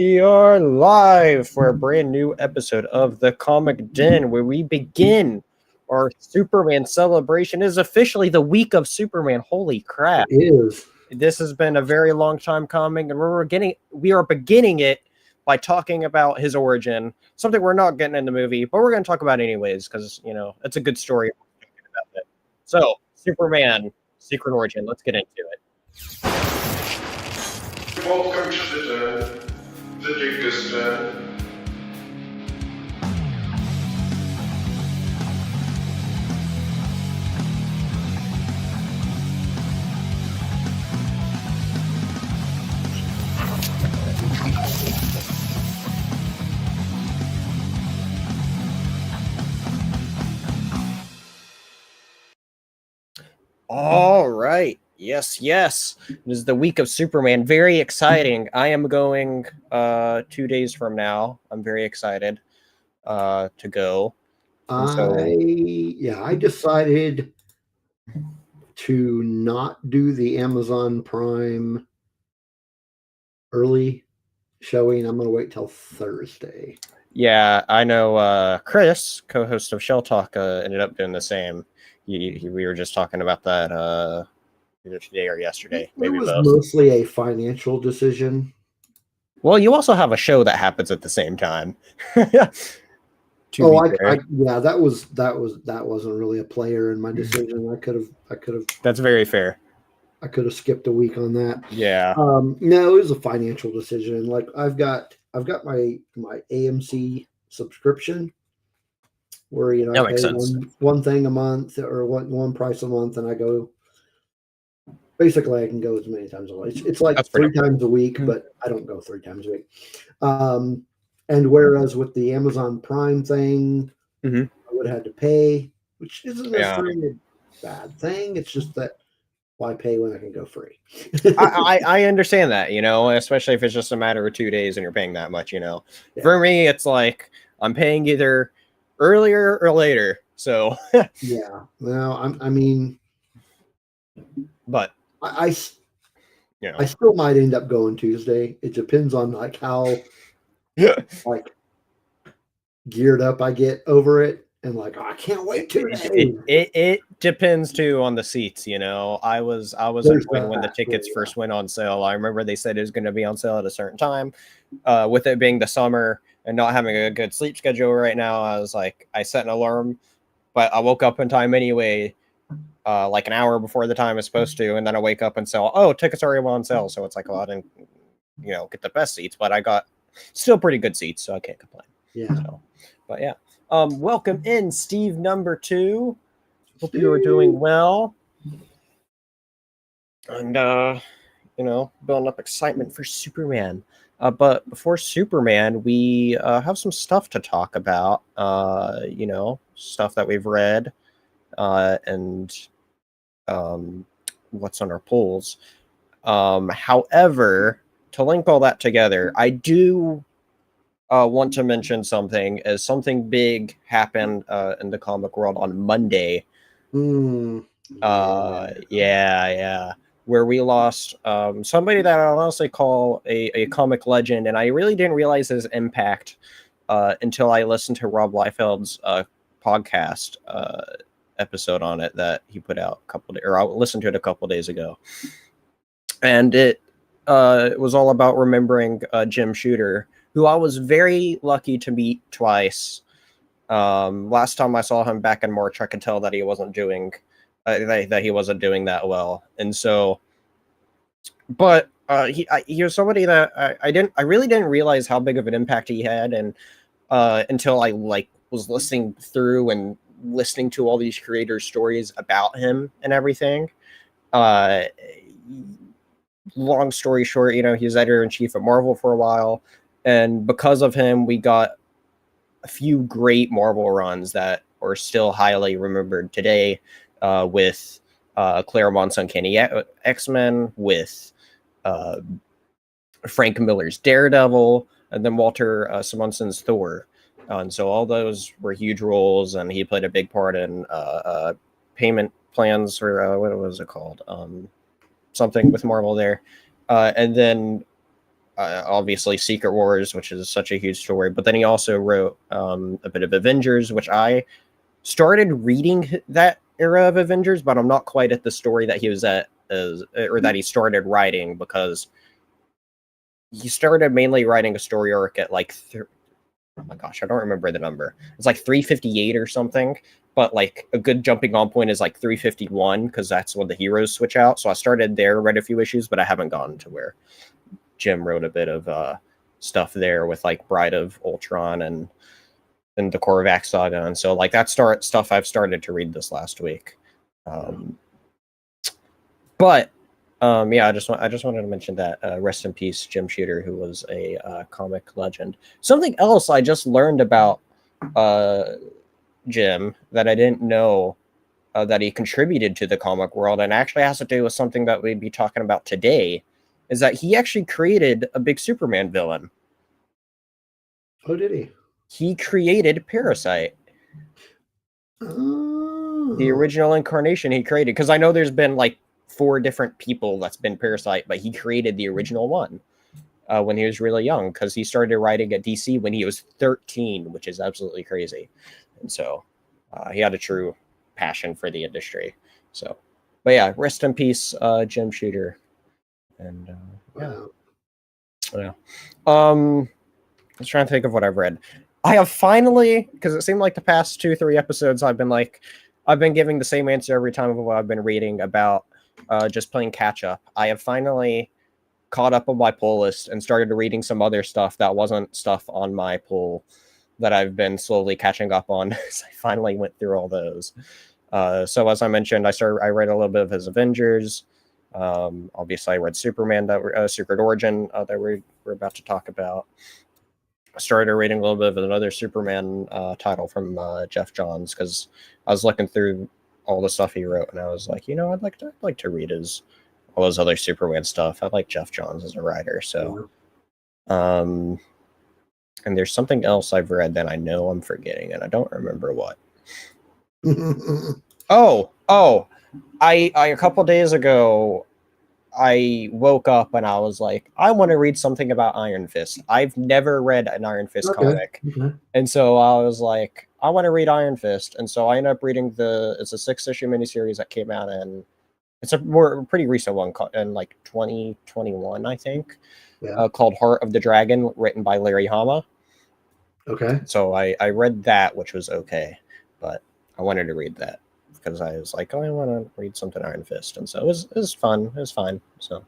We are live for a brand new episode of the Comic Den, where we begin our Superman celebration. It is officially the week of Superman. Holy crap! It is. This has been a very long time coming, and we are beginning it by talking about his origin. Something we're not getting in the movie, but we're going to talk about anyways because it's a good story. So, Superman secret origin. Let's get into it. Welcome to the Dingus Den. All right. Yes. This is the week of Superman. Very exciting. I am going 2 days from now. I'm very excited to go. I decided to not do the Amazon Prime early showing. I'm going to wait till Thursday. Yeah, I know Chris, co-host of Shell Talk, ended up doing the same. We were just talking about that either today or yesterday. Maybe it was both. Mostly a financial decision. Well, you also have a show that happens at the same time. That wasn't really a player in my decision. I could have. That's very fair. I could have skipped a week on that. Yeah. No, it was a financial decision. Like I've got my AMC subscription, where I pay one thing a month or one price a month, and I go. Basically, I can go as many times a week. It's like 3 times a week, but I don't go 3 times a week. And whereas with the Amazon Prime thing, I would have had to pay, which isn't necessarily a bad thing. It's just that why pay when I can go free? I understand that, especially if it's just a matter of 2 days and you're paying that much, Yeah. For me, it's like I'm paying either earlier or later. So yeah, well, but I still might end up going Tuesday. It depends on like how like geared up I get over it, and like I can't wait to. It depends too on the seats. I was annoyed when the tickets first went on sale. I remember they said it was going to be on sale at a certain time. With it being the summer and not having a good sleep schedule right now, I was like, I set an alarm, but I woke up in time anyway. Like an hour before the time is supposed to, and then I wake up and say, "Oh, tickets are already on sale." So it's like, well, I didn't, get the best seats, but I got still pretty good seats, so I can't complain. Yeah. So, but yeah, welcome in, Steve number 2. Hope you are doing well, and building up excitement for Superman. But before Superman, we have some stuff to talk about. Stuff that we've read, and what's on our polls. However, to link all that together, I do want to mention something, as something big happened in the comic world on Monday. Yeah. Where we lost somebody that I honestly call a comic legend, and I really didn't realize his impact until I listened to Rob Liefeld's podcast episode on it that he put out I listened to it a couple days ago, and it was all about remembering Jim Shooter, who I was very lucky to meet twice. Last time I saw him back in March, I could tell that he wasn't doing that well, and so, but he was somebody that I really didn't realize how big of an impact he had, and until I was listening through and listening to all these creators' stories about him and everything. Long story short, he was editor-in-chief at Marvel for a while, and because of him, we got a few great Marvel runs that are still highly remembered today, with Claremont's Uncanny X-Men, with Frank Miller's Daredevil, and then Walter Simonson's Thor. And so all those were huge roles, and he played a big part in payment plans for what was it called? Something with Marvel there. And then obviously Secret Wars, which is such a huge story. But then he also wrote a bit of Avengers, which I started reading that era of Avengers, but I'm not quite at the story that he was at, or that he started writing, because he started mainly writing a story arc at like, oh my gosh, I don't remember the number. It's like 358 or something. But like a good jumping on point is like 351, because that's when the heroes switch out. So I started there, read a few issues, but I haven't gotten to where Jim wrote a bit of stuff there with like Bride of Ultron and the Korvac saga, and so like that stuff I've started to read this last week. But yeah, I just wanted to mention that rest in peace, Jim Shooter, who was a comic legend. Something else I just learned about Jim that I didn't know that he contributed to the comic world, and actually has to do with something that we'd be talking about today, is that he actually created a big Superman villain. Oh, did he? He created Parasite. Oh. The original incarnation he created, because I know there's been like 4 different people that's been Parasite, but he created the original one when he was really young, because he started writing at DC when he was 13, which is absolutely crazy. And so he had a true passion for the industry. So, but yeah, rest in peace, Jim Shooter. And yeah. I was trying to think of what I've read. I have finally, because it seemed like the past 2-3 episodes I've been giving the same answer every time of what I've been reading about just playing catch up. I have finally caught up on my pull list and started reading some other stuff that wasn't stuff on my pull that I've been slowly catching up on. So I finally went through all those. So as I mentioned, I read a little bit of his Avengers. Obviously I read Superman, that Secret Origin that we're about to talk about. I started reading a little bit of another Superman title from Jeff Johns, because I was looking through all the stuff he wrote, and I was like, I'd like to read all his other Superman stuff. I like Jeff Johns as a writer. So, and there's something else I've read that I know I'm forgetting, and I don't remember what. I a couple days ago, I woke up and I was like, I want to read something about Iron Fist. I've never read an Iron Fist comic. Okay. And so I was like, I want to read Iron Fist. And so I ended up reading it's a 6-issue miniseries that came out, and it's a pretty recent one in like 2021, I think, called Heart of the Dragon, written by Larry Hama. Okay. So I read that, which was okay, but I wanted to read that, because I was like, I want to read something Iron Fist. And so it was fun. It was fine. So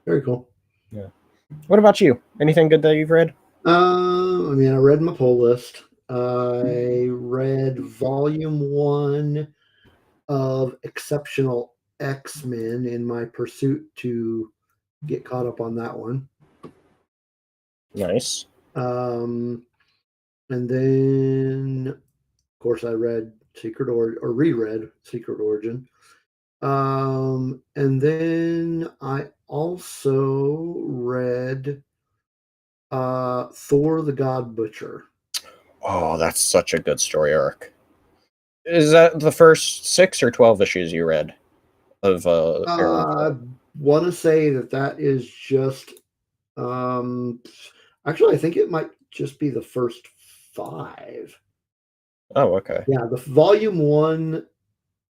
very cool. Yeah. What about you? Anything good that you've read? I read my pull list. I read volume 1 of Exceptional X-Men in my pursuit to get caught up on that one. Nice. And then, of course, I read reread Secret Origin. And then I also read Thor the God Butcher. Oh, that's such a good story arc. Is that the first 6 or 12 issues you read of I want to say that is just actually I think it might just be the first 5. Oh, okay. Yeah, the volume 1,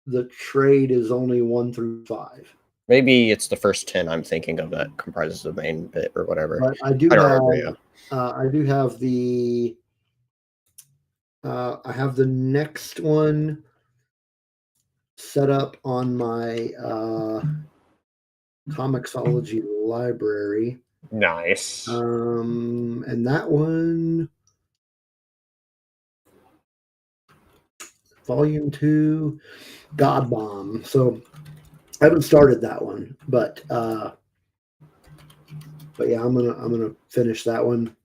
the trade is only 1 through 5. Maybe it's the first 10 I'm thinking of that comprises the main bit or whatever. But I do have the I have the next one set up on my Comixology library. Nice. And that one, volume 2, God Bomb. So I haven't started that one, but yeah, I'm gonna finish that one.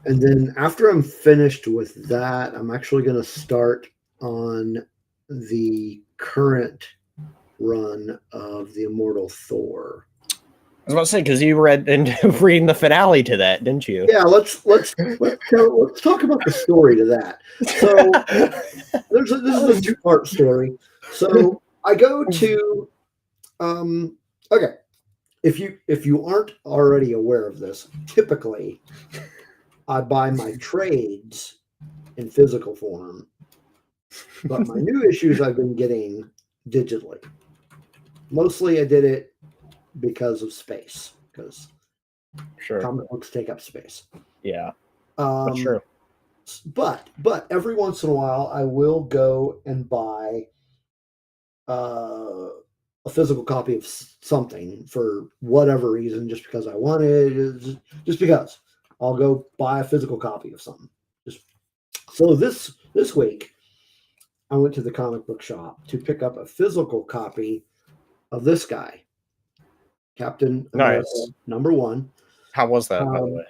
And then after I'm finished with that, I'm actually gonna start on the current run of the Immortal Thor. I was about to say, because you reading the finale to that, didn't you? Yeah, let's talk about the story to that. So this is a 2-part story. So I go to okay. if you aren't already aware of this, typically I buy my trades in physical form, but my new issues I've been getting digitally. Mostly I did it because of space, because comic books take up space. Yeah. That's true. But every once in a while I will go and buy a physical copy of something for whatever reason, just because I want it, just because I'll go buy a physical copy of something. So this week I went to the comic book shop to pick up a physical copy of this guy, Captain America #1. How was that, by the way?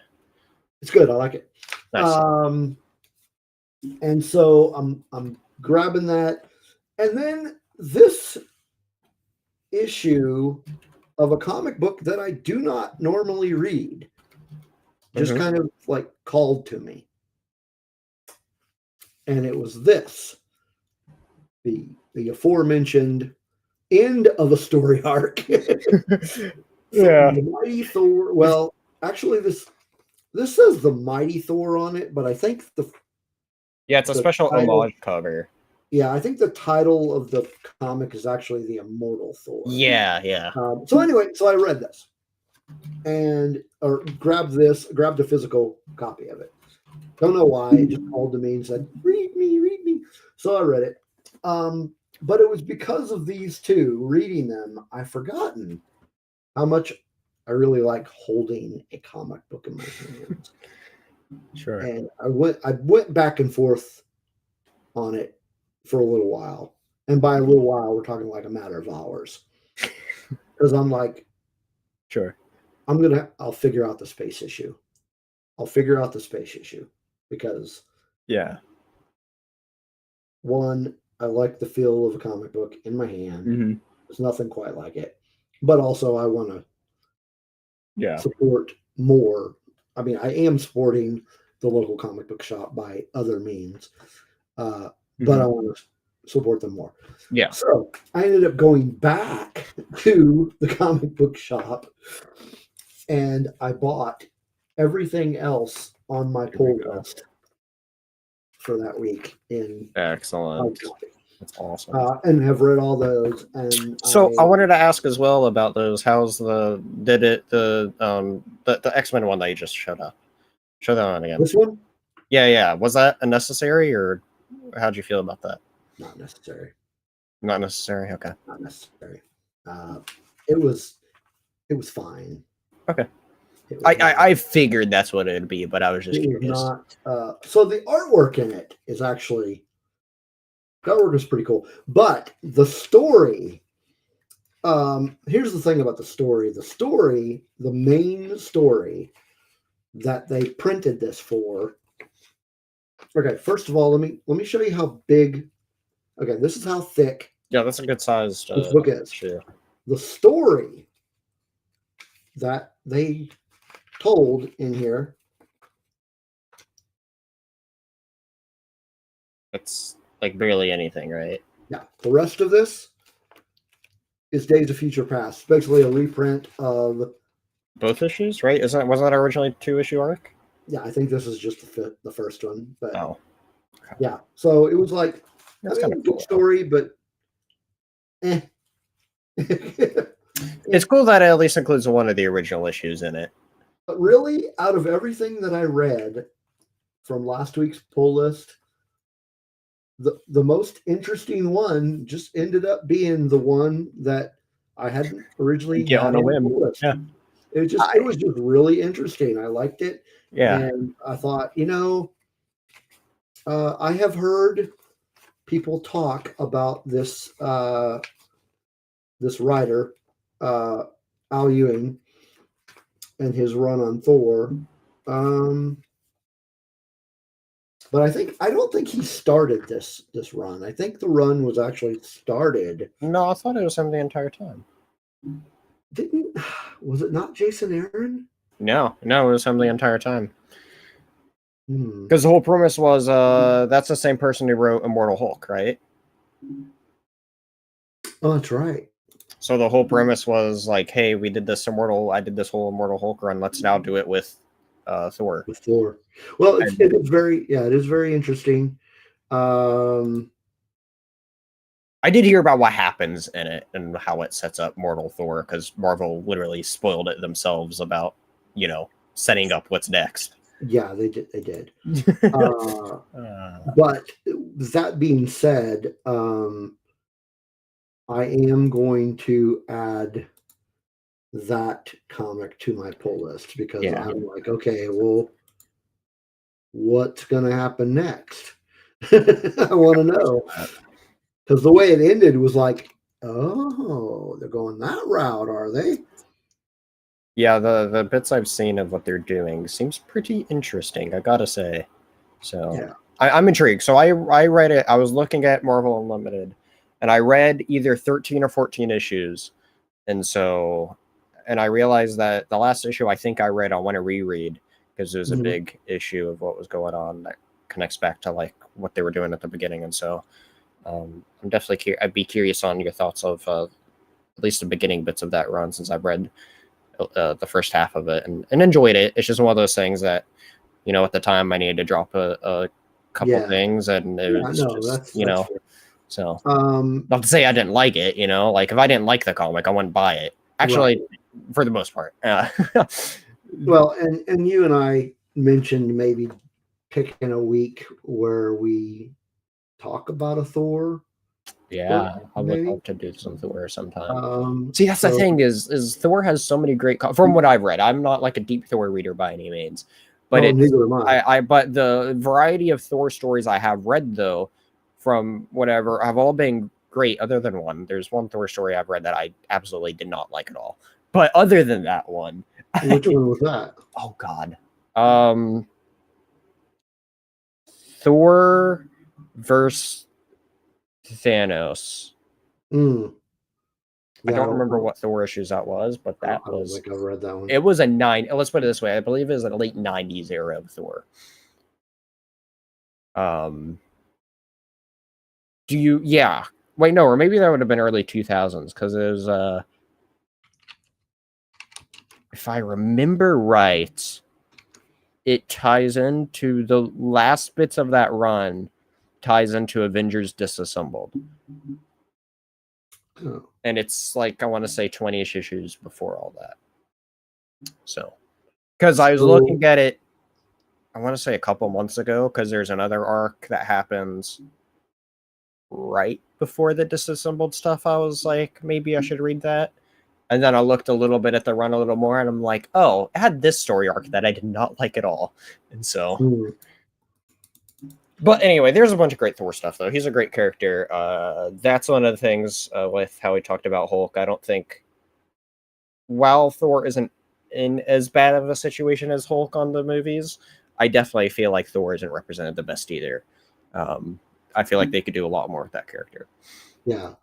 It's good. I like it. Nice. And so I'm grabbing that, and then this issue of a comic book that I do not normally read just kind of like called to me, and it was this, the aforementioned end of a story arc. Yeah. The Mighty Thor. Well, actually, this says the Mighty Thor on it, but I think it's a special homage cover. Yeah, I think the title of the comic is actually The Immortal Thor. Yeah. So anyway, so I read this or grabbed a physical copy of it. Don't know why. It just called to me and said, read me. So I read it. But it was because of these two, reading them, I've forgotten how much I really like holding a comic book in my hands. Sure. And I went back and forth on it for a little while. And by a little while, we're talking like a matter of hours. Because I'm like, sure, I'll figure out the space issue. Because one, I like the feel of a comic book in my hand. There's nothing quite like it. But also I want to support more. I mean, I am supporting the local comic book shop by other means. But I want to support them more. Yeah. So I ended up going back to the comic book shop, and I bought everything else on my pull list for that week in excellent. That's awesome. And have read all those. And so I wanted to ask as well about those. How's the X-Men one that you just showed up? Show that one again. This one? Yeah. Was that unnecessary, or how'd you feel about that? Not necessary. Not necessary. Okay. Not necessary. It was fine. Okay. I figured that's what it'd be, but I was just curious. So the artwork in it is actually, the artwork is pretty cool, but the story. Here's the thing about the story. The main story that they printed this for. Okay, first of all, let me show you how big. Okay, this is how thick. Yeah, that's a good size. This book is. Sure. The story that they told in here. It's like barely anything, right? Yeah. The rest of this is Days of Future Past. Basically a reprint of both issues, right? Was that originally 2-issue arc? Yeah, I think this is just the first one. But okay. Yeah. So it was like that's kind of cool story, but it's cool that it at least includes one of the original issues in it. But really, out of everything that I read from last week's pull list, the most interesting one just ended up being the one that I hadn't originally get on a whim. Yeah. It was just really interesting. I liked it. Yeah. And I thought, I have heard people talk about this this writer, Al Ewing, and his run on Thor. But I don't think he started this run. I think the run was actually started. No, I thought it was him the entire time. Was it not Jason Aaron? No, it was him the entire time. Because the whole premise was that's the same person who wrote Immortal Hulk, right? Oh, that's right. So the whole premise was like, hey, I did this whole Immortal Hulk run. Let's now do it with Thor. With Thor. Well, it is very interesting. I did hear about what happens in it and how it sets up Mortal Thor, because Marvel literally spoiled it themselves about, setting up what's next. Yeah, they did. But that being said, I am going to add that comic to my pull list because I'm like, okay, well, what's going to happen next? I want to know. Because the way it ended was like, oh, they're going that route, are they? Yeah, the bits I've seen of what they're doing seems pretty interesting, I gotta say. So yeah. I'm intrigued. So I read it. I was looking at Marvel Unlimited, and I read either 13 or 14 issues. And I realized that the last issue I think I read, I want to reread because it was a big issue of what was going on that connects back to like what they were doing at the beginning. And so I'm definitely I'd be curious on your thoughts of at least the beginning bits of that run, since I've read the first half of it and enjoyed it. It's just one of those things that, at the time I needed to drop a couple things, and it was just, fair. So not to say I didn't like it, like if I didn't like the comic, I wouldn't buy it. Actually, for the most part. Well, and you and I mentioned maybe picking a week where we talk about a Thor. Yeah, I would love to do some Thor sometime. See, that's the thing is Thor has so many great from what I've read. I'm not like a deep Thor reader by any means, but neither am I. But the variety of Thor stories I have read, though, from whatever, have all been great, other than one. There's one Thor story I've read that I absolutely did not like at all. But other than that one, which one was that? Oh God, Thor versus Thanos. I don't remember what Thor issues that was, but that was. I read that one. It was a 9. Let's put it this way: I believe it was a late 90s era of Thor. Do you? Yeah. Wait, no, or maybe that would have been early 2000s, because it was. If I remember right, it ties into the last bits of that run. Ties into Avengers Disassembled. Oh. And it's like, I want to say 20-ish issues before all that. So, because I was looking at it, I want to say a couple months ago, because there's another arc that happens right before the Disassembled stuff. I was like, maybe I should read that. And then I looked a little bit at the run a little more, and I'm like, oh, it had this story arc that I did not like at all. And so... But anyway, there's a bunch of great Thor stuff, though. He's a great character. That's one of the things with how we talked about Hulk. I don't think, while Thor isn't in as bad of a situation as Hulk on the movies, I definitely feel like Thor isn't represented the best either. I feel like they could do a lot more with that character. Yeah.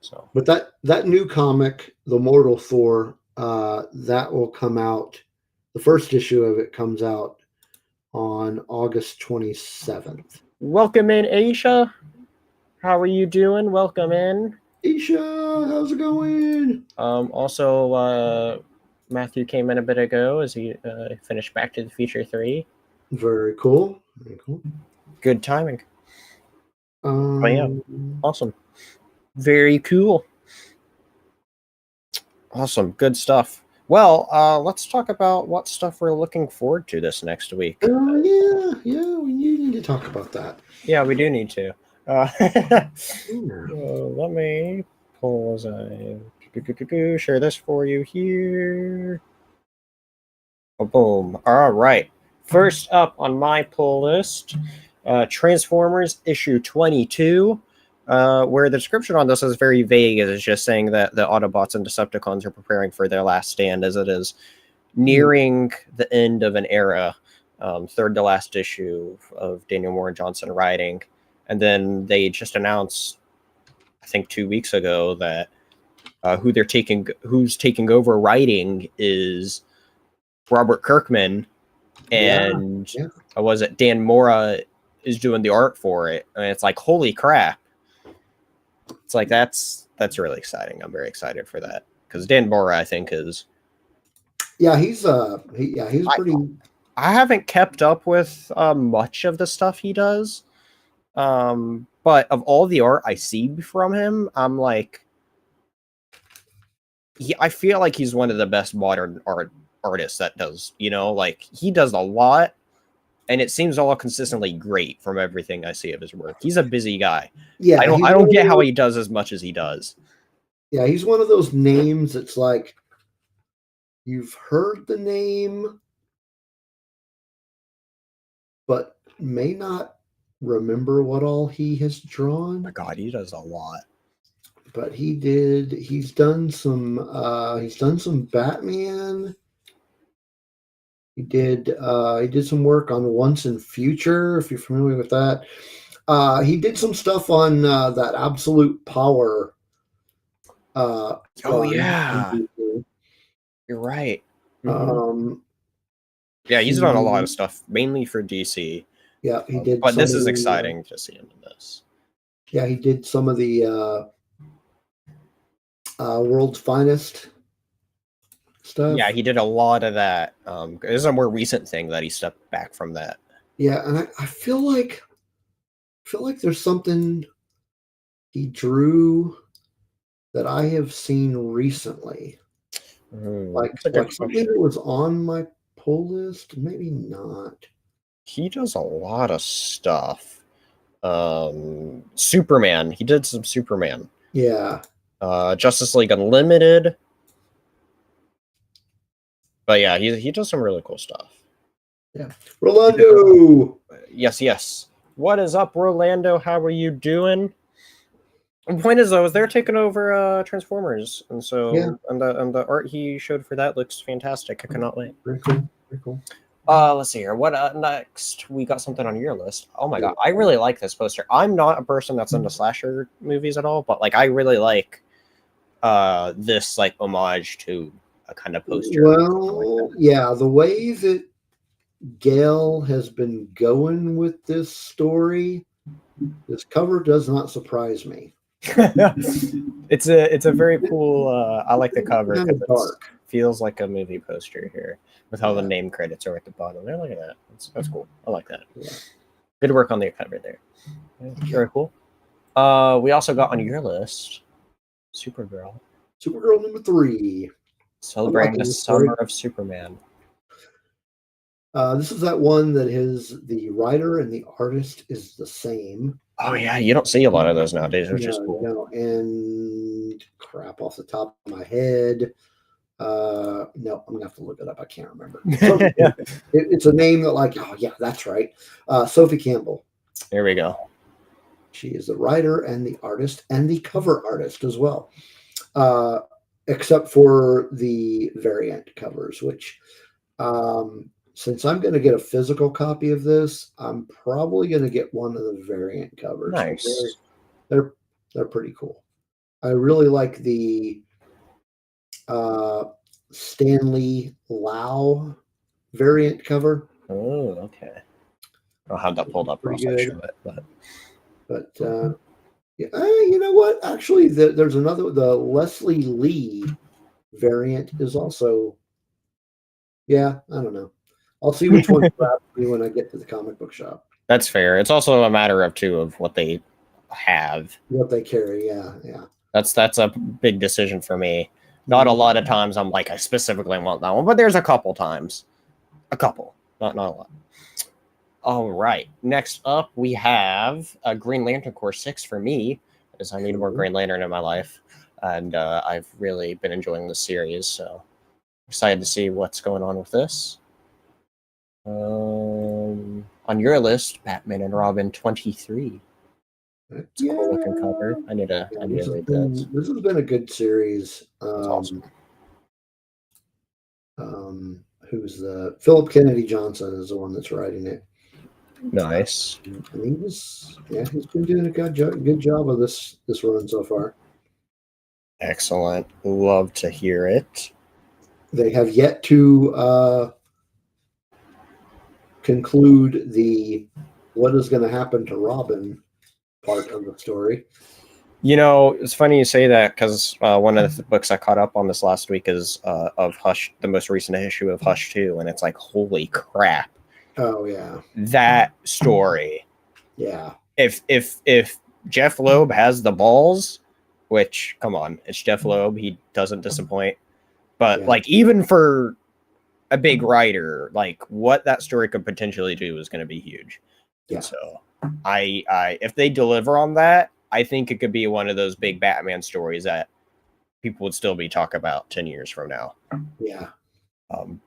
So, but that new comic, The Mortal Thor, that will come out. The first issue of it comes out on August 27th. Welcome in, Aisha. How are you doing? Welcome in. Aisha, how's it going? Also, Matthew came in a bit ago as he finished Back to the Future 3. Very cool. Very cool. Good timing. Yeah, awesome. Very cool. Awesome. Good stuff. Well, let's talk about what stuff we're looking forward to this next week. Yeah, we need to talk about that. Yeah, we do need to. Let me pull as I share this for you here. Oh, boom. All right. First up on my pull list, Transformers issue 22. Where the description on this is very vague. It's just saying that the Autobots and Decepticons are preparing for their last stand, as it is nearing the end of an era. Third to last issue of Daniel Moore and Johnson writing. And then they just announced, I think 2 weeks ago, that who's taking over writing is Robert Kirkman, and was it Dan Mora is doing the art for it. And it's like, holy crap. It's like that's that's really exciting. I'm very excited for that because Dan Bora, I think, is he's pretty. I haven't kept up with much of the stuff he does, but of all the art I see from him, I'm like, I feel like he's one of the best modern artists that does. Like he does a lot. And it seems all consistently great from everything I see of his work. He's a busy guy. Yeah, I don't get how he does as much as he does. Yeah, he's one of those names that's like you've heard the name, but may not remember what all he has drawn. Oh my God, he does a lot. But he's done some Batman. He did some work on Once and Future, if you're familiar with that. He did some stuff on that Absolute Power. Oh yeah, you're right. Yeah, he's done a lot of stuff, mainly for DC. Yeah, he did. But this is exciting to see him in this. Yeah, he did some of the World's Finest stuff. Yeah, he did a lot of that. There's a more recent thing that he stepped back from that. Yeah, and I feel like there's something he drew that I have seen recently. Like something that was on my pull list, maybe not. He does a lot of stuff. Superman. He did some Superman. Yeah. Justice League Unlimited. But yeah, he does some really cool stuff. Yeah. Rolando! Yes. What is up, Rolando? How are you doing? The point is, though, they're taking over Transformers, and so and the art he showed for that looks fantastic. I cannot wait. Very cool. Very cool. Let's see here. What next? We got something on your list. Oh my God, I really like this poster. I'm not a person that's into slasher movies at all, but like I really like this like homage to a kind of poster. Well, yeah, the way that Gail has been going with this story, this cover does not surprise me. It's a very cool. I like the cover because it feels like a movie poster here with how the name credits are at the bottom. There, look at that. That's cool. I like that. Yeah. Good work on the cover there. Very cool. We also got on your list Supergirl. Supergirl number 3. Celebrating the summer of Superman. This is that one that the writer and the artist is the same. Oh yeah, you don't see a lot of those nowadays, which is cool. No, and crap off the top of my head. No, I'm gonna have to look it up. I can't remember. It's a name that, like, oh yeah, that's right. Sophie Campbell. There we go. She is the writer and the artist and the cover artist as well. Except for the variant covers, which since I'm going to get a physical copy of this, I'm probably going to get one of the variant covers. Nice. They're pretty cool. I really like the Stanley Lau variant cover. Oh, okay. I'll have that pulled up. Pretty good. But yeah, you know what? Actually, there's another. The Leslie Lee variant is also. Yeah, I don't know. I'll see which one grabs me when I get to the comic book shop. That's fair. It's also a matter of of what they have, what they carry. Yeah. That's a big decision for me. Not a lot of times I'm like I specifically want that one, but there's a couple times, not a lot. All right. Next up, we have Green Lantern Corps 6 for me, because I need more Green Lantern in my life, and I've really been enjoying this series. So excited to see what's going on with this. On your list, Batman and Robin 23. It's a cool looking cover. I need to read that. This has been a good series. Awesome. Who's the Philip Kennedy Johnson is the one that's writing it. Nice. And he's been doing a good job of this run so far. Excellent. Love to hear it. They have yet to conclude the what is going to happen to Robin part of the story. You know, it's funny you say that because one of the books I caught up on this last week is of Hush, the most recent issue of Hush 2, and it's like, holy crap. Oh yeah. That story. Yeah. If Jeff Loeb has the balls, which, come on, it's Jeff Loeb, he doesn't disappoint. But like, even for a big writer, like what that story could potentially do is going to be huge. Yeah. And so I if they deliver on that, I think it could be one of those big Batman stories that people would still be talking about 10 years from now. Yeah.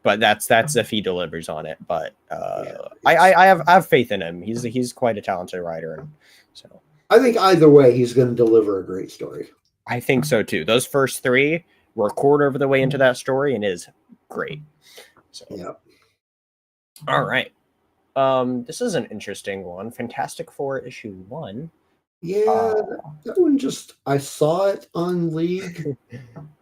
But that's if he delivers on it. But I have faith in him. He's quite a talented writer, and so I think either way he's going to deliver a great story. I think so too. Those first three were a quarter of the way into that story, and is great. So yeah. All right. This is an interesting one. Fantastic Four issue 1. Yeah, that one just, I saw it on League,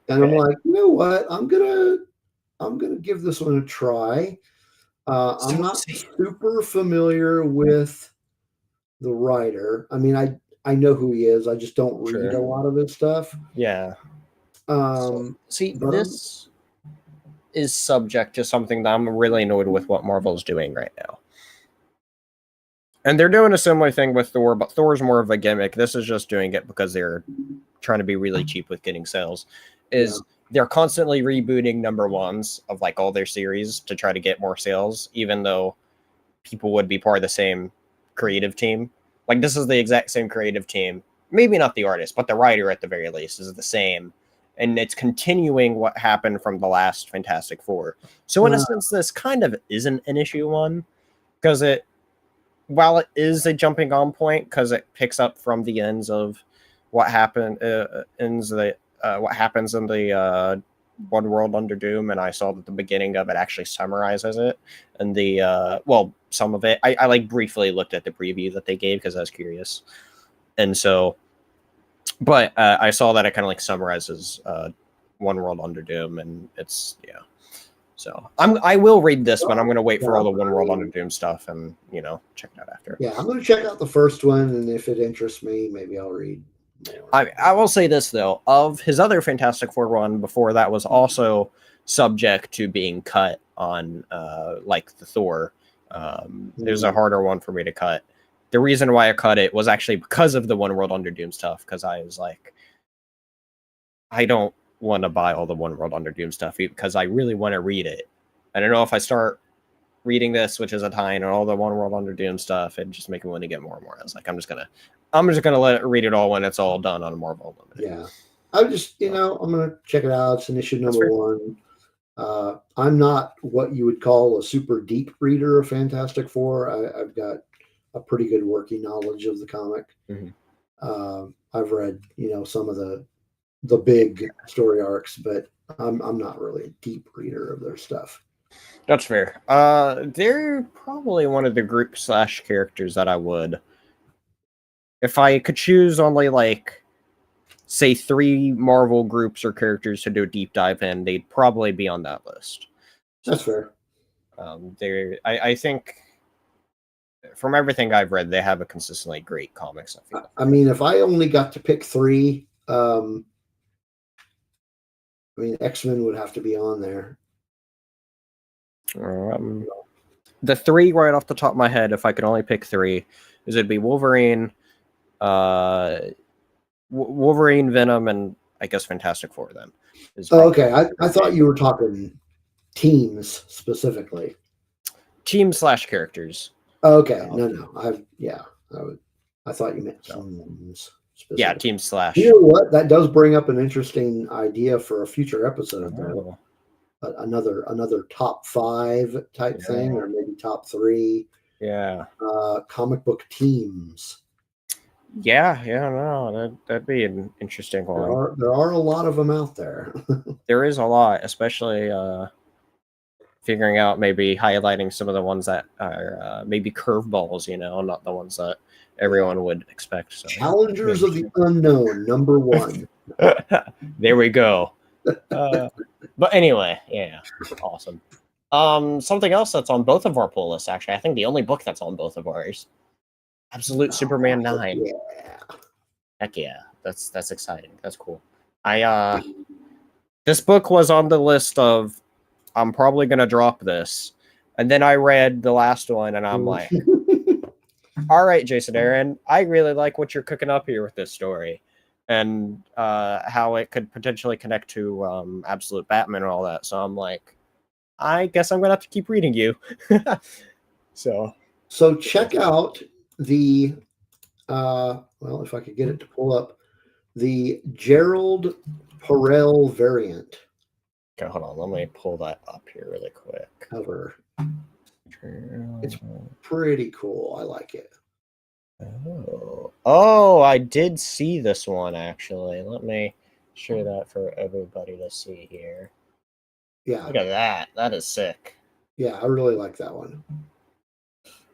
and I'm like, you know what? I'm gonna give this one a try. I'm not super familiar with the writer. I mean, I know who he is. I just don't read a lot of his stuff. Yeah. This is subject to something that I'm really annoyed with what Marvel's doing right now. And they're doing a similar thing with Thor, but Thor's more of a gimmick. This is just doing it because they're trying to be really cheap with getting sales. They're constantly rebooting number ones of like all their series to try to get more sales, even though people would be part of the same creative team. Like, this is the exact same creative team. Maybe not the artist, but the writer at the very least is the same. And it's continuing what happened from the last Fantastic Four. So in a sense, this kind of isn't an issue 1, because while it is a jumping on point, because it picks up from the ends of what happened, what happens in the One World Under Doom, and I saw that the beginning of it actually summarizes it, and some of it. I like briefly looked at the preview that they gave because I was curious, and so, but I saw that it kind of like summarizes One World Under Doom, and it's So I will read this, but I'm going to wait for all the One World Under Doom stuff and check it out after. Yeah, I'm going to check out the first one, and if it interests me, maybe I'll read more. I will say this though, of his other Fantastic Four run before that was also subject to being cut on like the Thor. There's a harder one for me to cut. The reason why I cut it was actually because of the One World Under Doom stuff, because I was like, I don't want to buy all the One World Under Doom stuff because I really want to read it. I don't know if I start reading this, which is a tie-in, and all the One World Under Doom stuff, it just make me want to get more and more. I was like, I'm just gonna read it all when it's all done on Marvel Unlimited. Yeah, I just I'm gonna check it out. It's an issue number 1. I'm not what you would call a super deep reader of Fantastic Four. I've got a pretty good working knowledge of the comic. Mm-hmm. I've read some of the big story arcs, but I'm not really a deep reader of their stuff. That's fair. They're probably one of the group / characters that I would, if I could choose only like say 3 Marvel groups or characters to do a deep dive in, they'd probably be on that list. That's fair. I think from everything I've read, they have a consistently great comics. I mean, if I only got to pick 3, I mean, X-Men would have to be on there. The 3 right off the top of my head, if I could only pick 3, is it'd be Wolverine, Venom, and I guess Fantastic Four then. Okay. I thought you were talking teams specifically. Team / characters. Okay. No. I thought you meant teams. Yeah, team / You know what? That does bring up an interesting idea for a future episode. Though. Another top 5 type thing, or maybe top 3. Yeah. Comic book teams. Yeah. No, that'd be an interesting one. There are a lot of them out there. There is a lot, especially figuring out, maybe highlighting some of the ones that are maybe curveballs, not the ones that everyone would expect. So. Challengers of the Unknown, number 1. There we go. But anyway, yeah, awesome. Something else that's on both of our pull lists, actually. I think the only book that's on both of ours. Absolute Superman 9. Yeah. Heck yeah. That's exciting. That's cool. This book was on the list of I'm probably gonna drop this, and then I read the last one, and I'm like, all right, Jason Aaron, I really like what you're cooking up here with this story, and how it could potentially connect to Absolute Batman and all that. So I'm like, I guess I'm gonna have to keep reading you. So check out the well, if I could get it to pull up, the Gerald Perel variant. Okay, hold on. Let me pull that up here really quick. Cover. It's pretty cool. I like it. Oh, I did see this one actually. Let me share that for everybody to see here. Yeah. Look at that. That is sick. Yeah, I really like that one.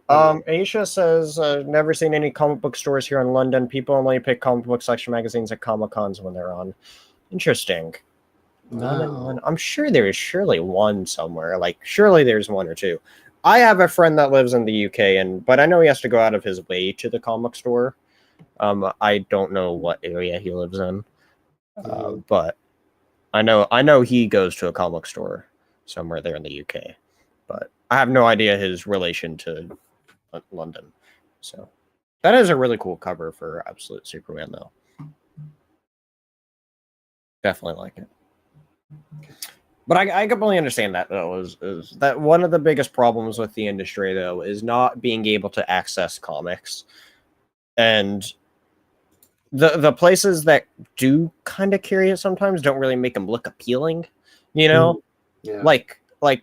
Aisha says, never seen any comic book stores here in London. People only pick comic book section magazines at Comic Cons when they're on. Interesting. Wow. I'm sure there is surely one somewhere. Like, surely there's one or two. I have a friend that lives in the UK, but I know he has to go out of his way to the comic store. I don't know what area he lives in, but I know he goes to a comic store somewhere there in the UK. But I have no idea his relation to London. So that is a really cool cover for Absolute Superman, though. Definitely like it. But I completely understand that, though, is that one of the biggest problems with the industry, though, is not being able to access comics. And the places that do kind of carry it sometimes don't really make them look appealing, you know? Yeah. Like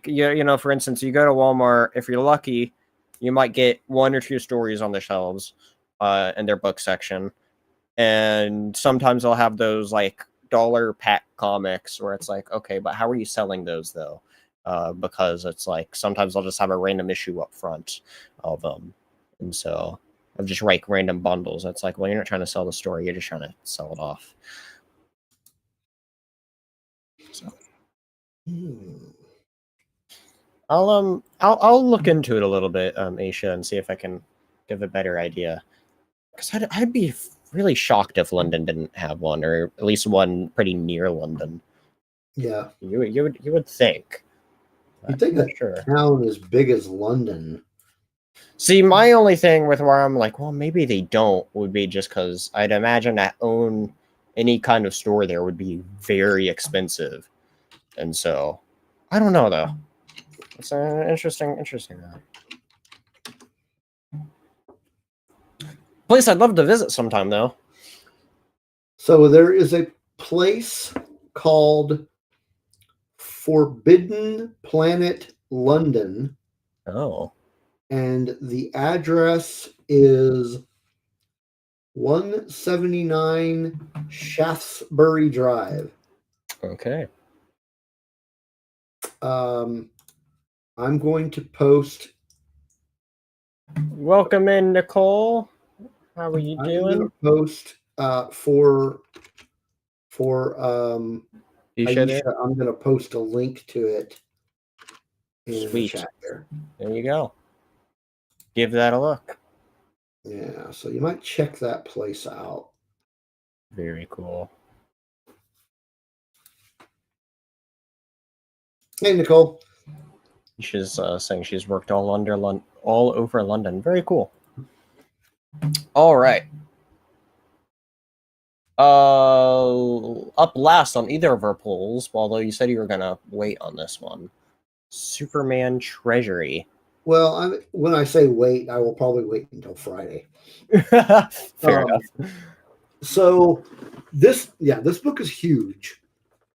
you know, for instance, you go to Walmart, if you're lucky, you might get one or two stories on the shelves in their book section. And sometimes they'll have those, like, dollar pack comics where it's like, okay, but how are you selling those though? Because it's like sometimes they'll just have a random issue up front of them, and so of just like random bundles. It's like, well, you're not trying to sell the story, you're just trying to sell it off. So I'll look into it a little bit, Aisha, and see if I can give a better idea. Because I'd be really shocked if London didn't have one, or at least one pretty near London. Yeah, you would think. You'd think a town as big as London. See, my only thing with where I'm like, well, maybe they don't, would be just because I'd imagine that own any kind of store there would be very expensive, and so I don't know though. It's an interesting. Place I'd love to visit sometime, though. So there is a place called Forbidden Planet London. Oh. And the address is 179 Shaftesbury Drive. Okay. I'm going to post. Welcome in, Nicole. How are you doing? I'm going to post for Aisha, I'm going to post a link to it in the chat there. There you go. Give that a look. Yeah, so you might check that place out. Very cool. Hey, Nicole. She's saying she's worked all over London. Very cool. All right. Up last on either of our polls, although you said you were gonna wait on this one. Superman Treasury. Well, when I say wait, I will probably wait until Friday. Fair enough. So this book is huge.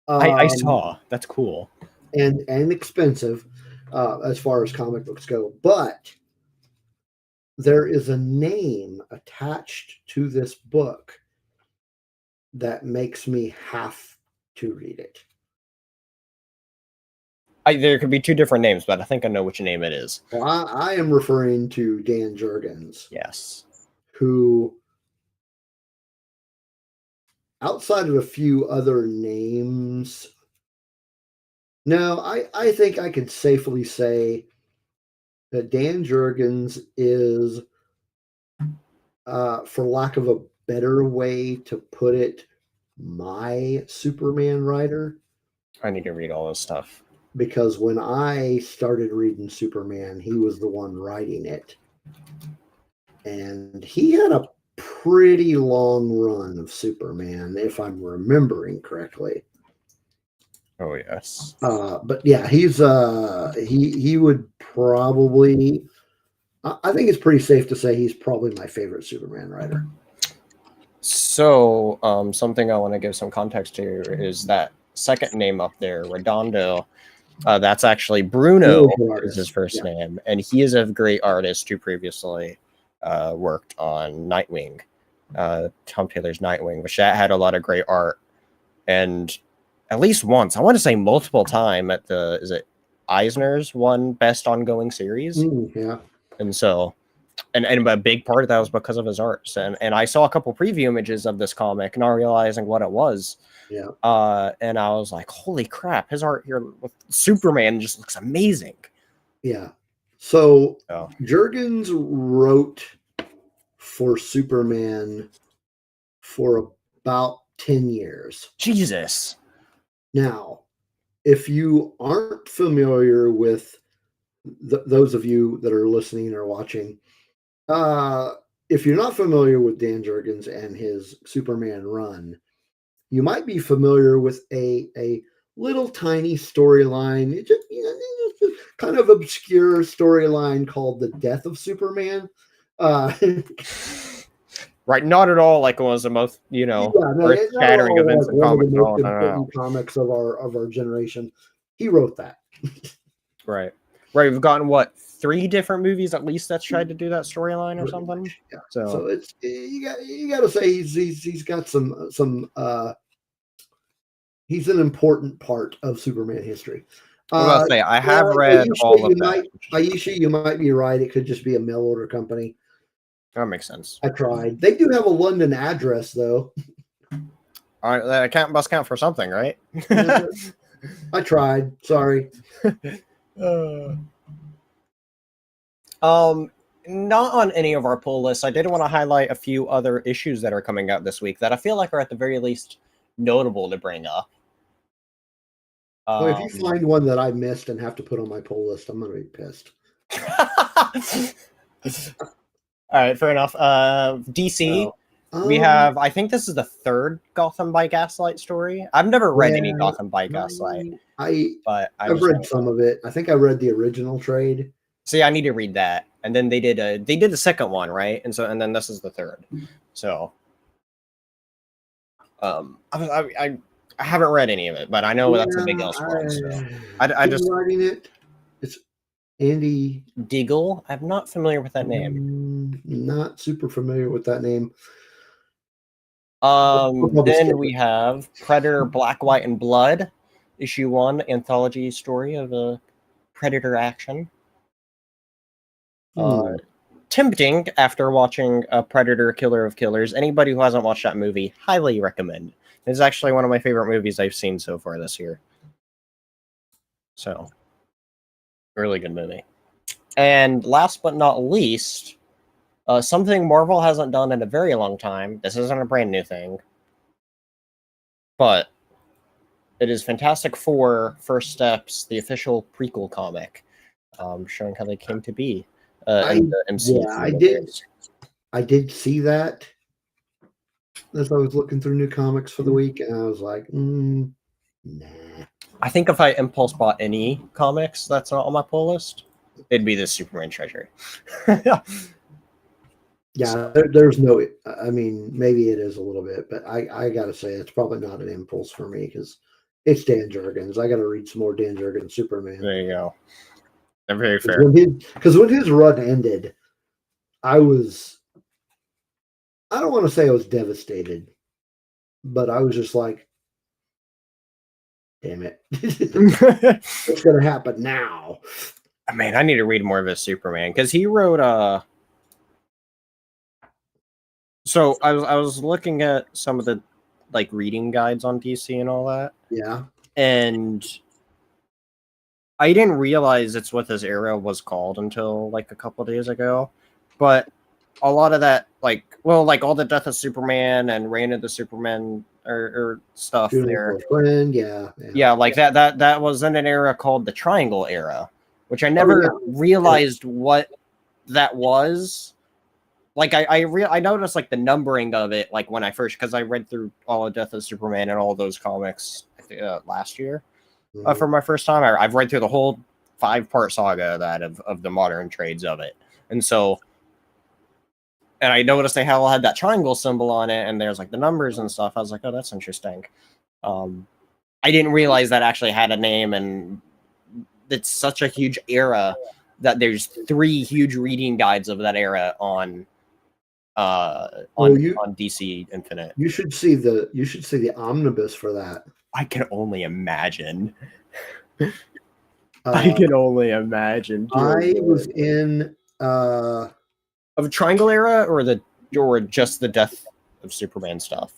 I saw. That's cool. And expensive as far as comic books go. But there is a name attached to this book that makes me have to read it. There could be two different names, but I think I know which name it is. Well, I am referring to Dan Jurgens. Yes. Who, outside of a few other names, no, I think I can safely say that Dan Jurgens is, for lack of a better way to put it, my Superman writer. I need to read all this stuff. Because when I started reading Superman, he was the one writing it. And he had a pretty long run of Superman, if I'm remembering correctly. Oh, yes. But yeah, he's he would probably, I think it's pretty safe to say he's probably my favorite Superman writer. So, something I want to give some context to is that second name up there, Redondo. That's actually Bruno is his first name, and he is a great artist who previously worked on Nightwing, Tom Taylor's Nightwing, which that had a lot of great art. And at least once, I want to say multiple time at the, is it Eisner's won Best Ongoing Series? Yeah. And so, and a big part of that was because of his art. And I saw a couple preview images of this comic, not realizing what it was. Yeah. And I was like, holy crap, his art here with Superman just looks amazing. Yeah. So Jurgens wrote for Superman for about 10 years. Jesus. Now, if you aren't familiar with those of you that are listening or watching, if you're not familiar with Dan Jurgens and his Superman run, you might be familiar with a little tiny storyline, just kind of obscure storyline called The Death of Superman. Right, not at all like it was the most, earth-shattering events in comics. Comics of our generation. He wrote that. Right. We've gotten 3 different movies at least that's tried to do that storyline or something. Yeah. So it's you got to say he's got some he's an important part of Superman history. I was about to say, I have read all of that. Aisha, you might be right. It could just be a mail order company. That makes sense. I tried. They do have a London address, though. All right, that must count for something, right? I tried. Sorry. Not on any of our pull lists. I did want to highlight a few other issues that are coming out this week that I feel like are at the very least notable to bring up. Well, if you find one that I missed and have to put on my pull list, I'm going to be pissed. All right, fair enough. DC, we have, I think this is the 3rd Gotham by Gaslight story. I've never read any Gotham by Gaslight. I've read some of it. I think I read the original trade. See, I need to read that. And then they did the second one, right? And then this is the 3rd. So I haven't read any of it, but I know that's a big Elseworld. So I just writing it. It's Andy Deagle. I'm not familiar with that name. Not super familiar with that name. Then we have Predator: Black, White, and Blood, issue 1, anthology story of a Predator action. Tempting after watching Predator: Killer of Killers. Anybody who hasn't watched that movie, highly recommend. It's actually one of my favorite movies I've seen so far this year. So, really good movie. And last but not least, something Marvel hasn't done in a very long time. This isn't a brand new thing, but it is Fantastic Four: First Steps, the official prequel comic, showing how they came to be. In the MCU. Yeah, I did see that as I was looking through new comics for the week, and I was like, nah. I think if I impulse bought any comics that's not on my pull list, it'd be the Superman Treasury. Yeah, there's no, I mean, maybe it is a little bit, but I got to say, it's probably not an impulse for me because it's Dan Jurgens. I got to read some more Dan Jurgens Superman. There you go. They're very fair. Because when his run ended, I don't want to say I was devastated, but I was just like, damn it. What's going to happen now? I mean, I need to read more of his Superman because he wrote So I was looking at some of the reading guides on DC and all that. Yeah. And I didn't realize it's what this era was called until a couple days ago. But a lot of that, like, well, like all the Death of Superman and Reign of the Superman or stuff there. Friend, yeah, like that was in an era called the Triangle Era, which I never realized what that was. Like I noticed like the numbering of it, like when I first, because I read through all of Death of Superman and all those comics last year for my first time. I've read through the whole 5-part saga of that of the modern trades of it, and so. And I noticed they all had that triangle symbol on it, and there's like the numbers and stuff. I was like, oh, that's interesting. I didn't realize that actually had a name, and it's such a huge era that there's 3 huge reading guides of that era on DC Infinite. You should see the omnibus for that. I can only imagine. I can only imagine. I was in of Triangle Era or just the Death of Superman stuff?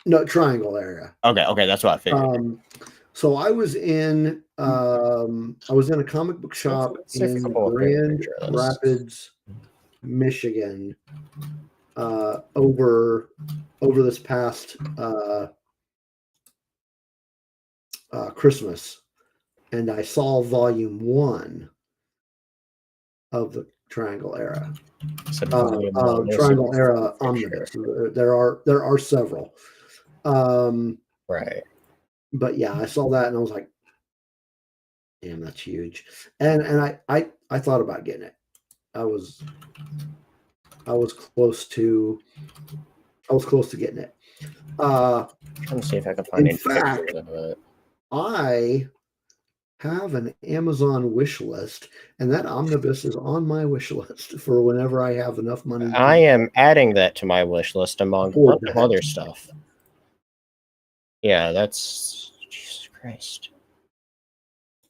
No, Triangle Era. Okay, that's what I figured. So I was in a comic book shop in Grand Rapids, Michigan, over this past Christmas, and I saw volume 1 of the Triangle Era. Triangle Era omnibus. There are several. Right. But yeah, I saw that and I was like, damn, that's huge. And I thought about getting it. I was close to getting it. I'm trying to see if I can find any pictures of it. I have an Amazon wish list, and that omnibus is on my wish list for whenever I have enough money. I am adding that to my wish list among a bunch of other stuff. Yeah, that's Jesus Christ.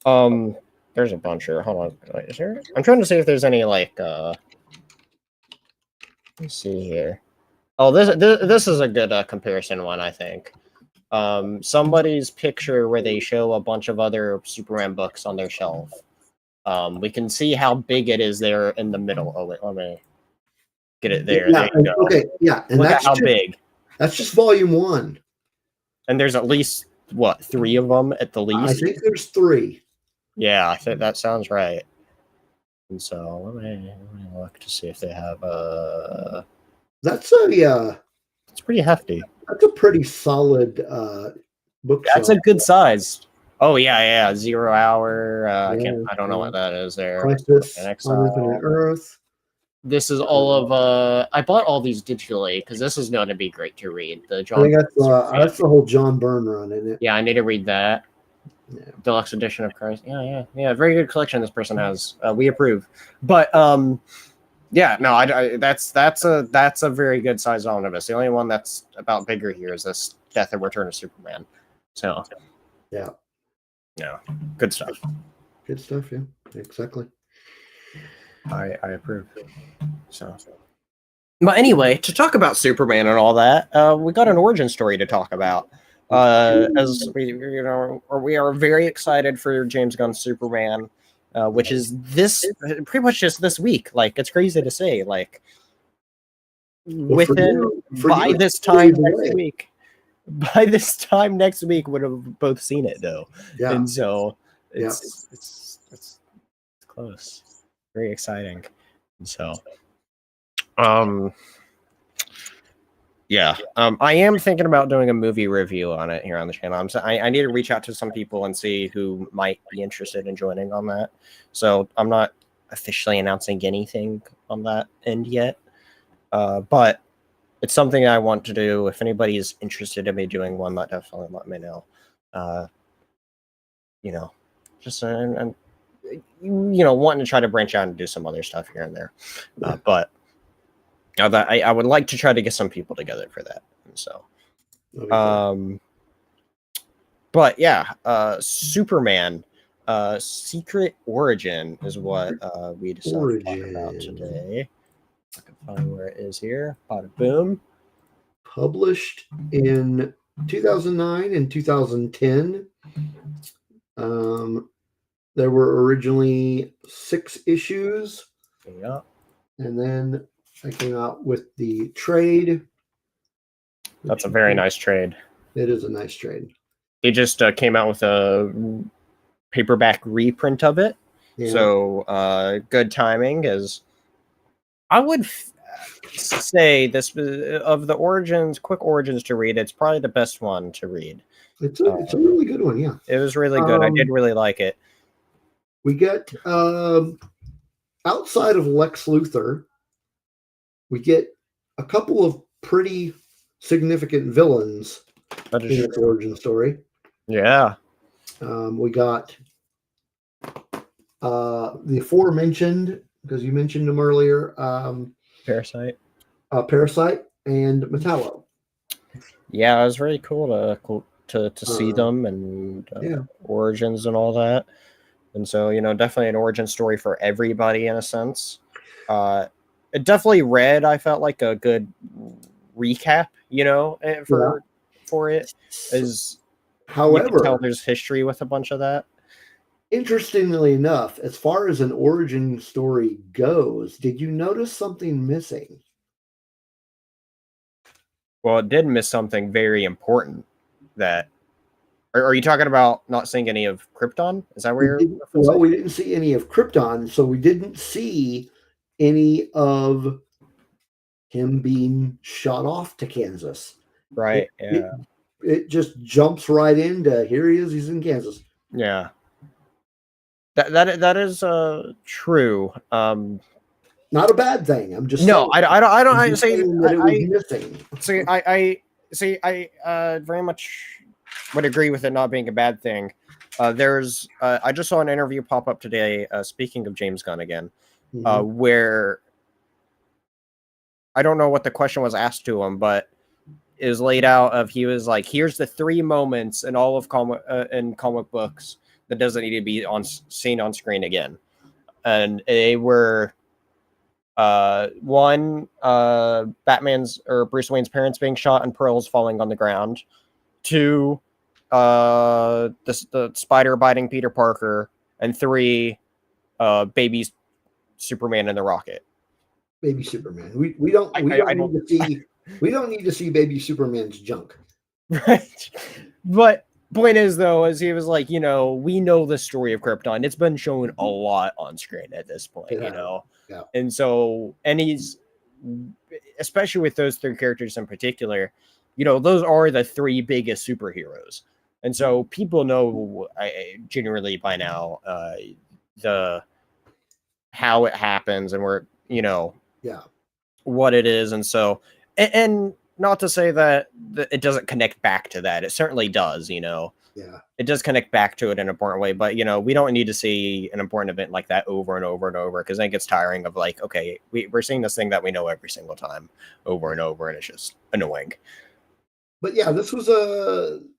There's a bunch here. Hold on. Is there? I'm trying to see if there's any like let's see here. Oh, this is a good comparison one, I think. Somebody's picture where they show a bunch of other Superman books on their shelf. We can see how big it is there in the middle. Oh wait, let me get it there. Yeah, there you go. Okay, yeah, and look that's at how big. That's just volume 1. And there's at least what 3 of them at the least. I think there's 3. Yeah, I think that sounds right. And so let me look to see if they have That's a it's pretty hefty. That's a pretty solid book. That's a good size. Oh yeah, 0 Hour. I don't know what that is there. Crisis on Infinite Earth. This is all of I bought all these digitally because this is going to be great to read. The John. I think that's the whole John Byrne run, isn't it? Yeah, I need to read that. Yeah. Deluxe edition of Christ. Yeah. Very good collection this person has. We approve. But yeah, no, that's a very good size omnibus. The only one that's about bigger here is this Death and Return of Superman. So yeah, good stuff. Good stuff. Yeah, exactly. I approve. So, but anyway, to talk about Superman and all that, we got an origin story to talk about. As we are very excited for James Gunn's Superman. Which is pretty much just this week. Like, it's crazy to say. Like, by this time next week, would have both seen it though. Yeah. And so it's close. Very exciting. And so, I am thinking about doing a movie review on it here on the channel. I need to reach out to some people and see who might be interested in joining on that. So I'm not officially announcing anything on that end yet, but it's something I want to do. If anybody is interested in me doing one, definitely let me know. Just wanting to try to branch out and do some other stuff here and there, but. I would like to try to get some people together for that. And so, but yeah, Superman, Secret Origin is what we decided to talk about today. I can find where it is here. Bada boom. Published in 2009 and 2010. There were originally 6 issues. Yeah. And then I came out with the trade. That's a very nice trade. It is a nice trade. He just came out with a paperback reprint of it. Yeah. So good timing. As I would say, this of the origins, quick origins to read, it's probably the best one to read. It's a really good one. Yeah, it was really good. I did really like it. We get outside of Lex Luthor, we get a couple of pretty significant villains in its origin story. Yeah. We got the aforementioned, because you mentioned them earlier, Parasite and Metallo. Yeah, it was very cool to see them and origins and all that. And so, definitely an origin story for everybody in a sense. It definitely read, I felt like, a good recap, for it. However, you can tell there's history with a bunch of that. Interestingly enough, as far as an origin story goes, did you notice something missing? Well, it did miss something very important. That are you talking about not seeing any of Krypton? Is that where you're referencing? Well, we didn't see any of Krypton, so we didn't see any of him being shot off to Kansas. Right. It just jumps right into here he is. He's in Kansas. Yeah. That is true. Not a bad thing. I'm just no. saying, I don't say that it was missing. See, I very much would agree with it not being a bad thing. There's I just saw an interview pop up today. Speaking of James Gunn again, where I don't know what the question was asked to him, but it was laid out of he was like, here's the 3 moments in all of comic books that doesn't need to be seen on screen again. And they were one, Batman's or Bruce Wayne's parents being shot and pearls falling on the ground. 2, the spider biting Peter Parker, and 3, baby Superman in the rocket. Baby Superman. We don't need to see baby Superman's junk. Right. But point is, though, as he was like, we know the story of Krypton. It's been shown a lot on screen at this point, Yeah. And so, and he's, especially with those 3 characters in particular, those are the 3 biggest superheroes. And so people know generally by now how it happens and where, what it is. And so, and not to say that it doesn't connect back to that. It certainly does, Yeah. It does connect back to it in an important way. But, we don't need to see an important event like that over and over and over, because then it gets tiring of like, okay, we're seeing this thing that we know every single time over and over, and it's just annoying. But yeah, this was an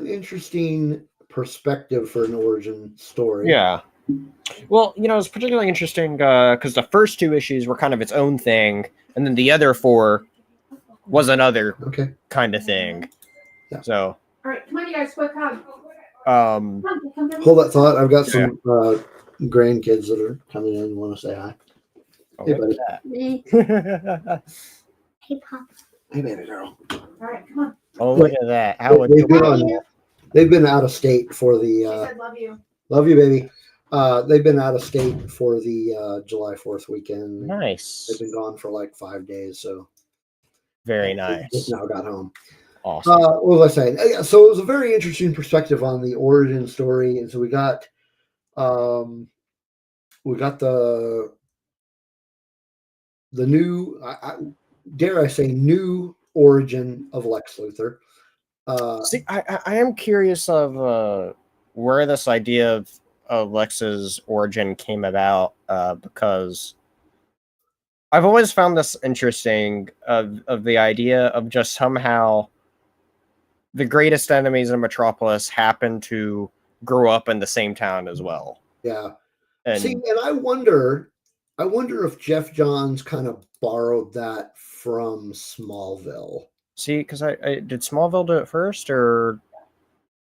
interesting perspective for an origin story. Yeah. Well, it's particularly interesting because the first 2 issues were kind of its own thing, and then the other 4 was another kind of thing. Yeah. So. All right, come on, you guys, quick hug. Hold that thought. I've got some grandkids that are coming in and want to say hi. Oh, hey, buddy. Hey, Pop. Hey, baby girl. All right, come on. Oh, look at that. They've been out of state for the. She said, love you. Love you, baby. They've been out of state for the July 4th weekend. Nice. They've been gone for like 5 days, so. Very nice. Just now got home. Awesome. What was I saying? So it was a very interesting perspective on the origin story, and so we got the new, dare I say, new origin of Lex Luthor. See, I am curious of where this idea of Lex's origin came about, because I've always found this interesting of the idea of just somehow the greatest enemies in Metropolis happen to grow up in the same town as well. Yeah. And I wonder if Jeff Johns kind of borrowed that from Smallville. See, because I did Smallville do it first, or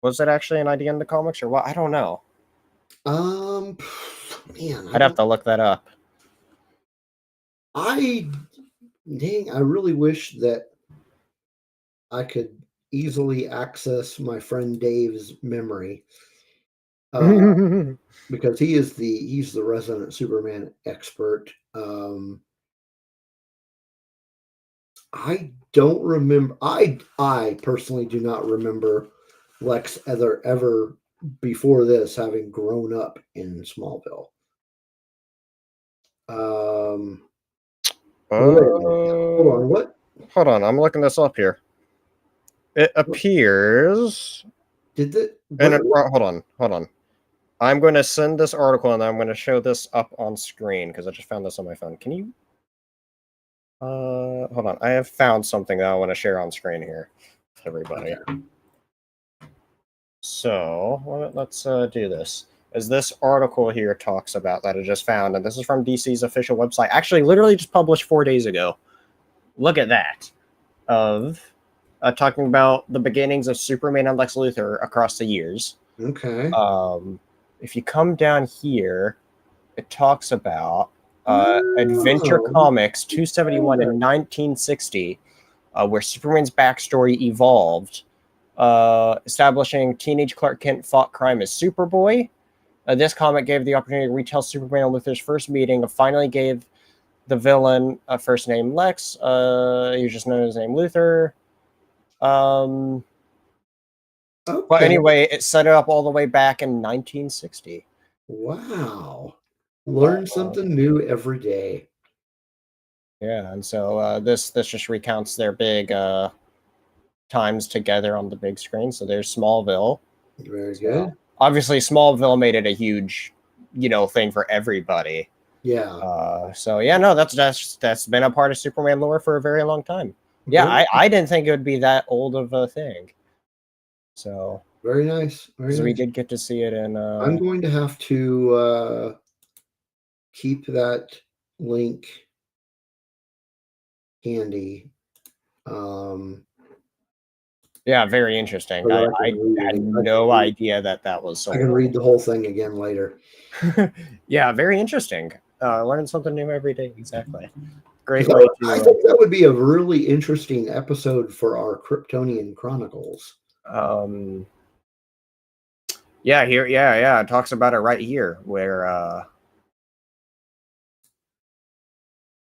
was it actually an idea in the comics, or what? I don't know. Man, I'd have to look that up. I really wish that I could easily access my friend Dave's memory, because he's the resident Superman expert. I don't remember. I personally do not remember Lex ever before this having grown up in Smallville. Wait a minute. Hold on. What? Hold on. I'm looking this up here. It appears. Hold on. I'm going to send this article and I'm going to show this up on screen because I just found this on my phone. Can you? Hold on. I have found something that I want to share on screen here with everybody. Okay. So let's do this. As this article here talks about that I just found, and this is from DC's official website. Actually, literally just published 4 days ago. Look at that. Of talking about the beginnings of Superman and Lex Luthor across the years. Okay. If you come down here, it talks about Adventure Comics 271 in 1960, where Superman's backstory evolved, establishing teenage Clark Kent fought crime as Superboy. This comic gave the opportunity to retell Superman and Luthor's first meeting, and finally gave the villain a first name Lex. He was just known as his name Luthor. Okay. But anyway, it set it up all the way back in 1960. Wow. Learn something new every day. Yeah, and so this just recounts their big times together on the big screen. So there's Smallville. Very good. Obviously, Smallville made it a huge, thing for everybody. Yeah. So yeah, no, that's been a part of Superman lore for a very long time. Yeah, I didn't think it would be that old of a thing. So very nice. Very nice. We did get to see it in. I'm going to have to keep that link handy. Yeah, very interesting. I had no idea that was so. I can read the whole thing again later. Yeah, very interesting. Learn something new every day. Exactly. Great way to. I think that would be a really interesting episode for our Kryptonian Chronicles. Yeah, here, yeah. It talks about it right here, where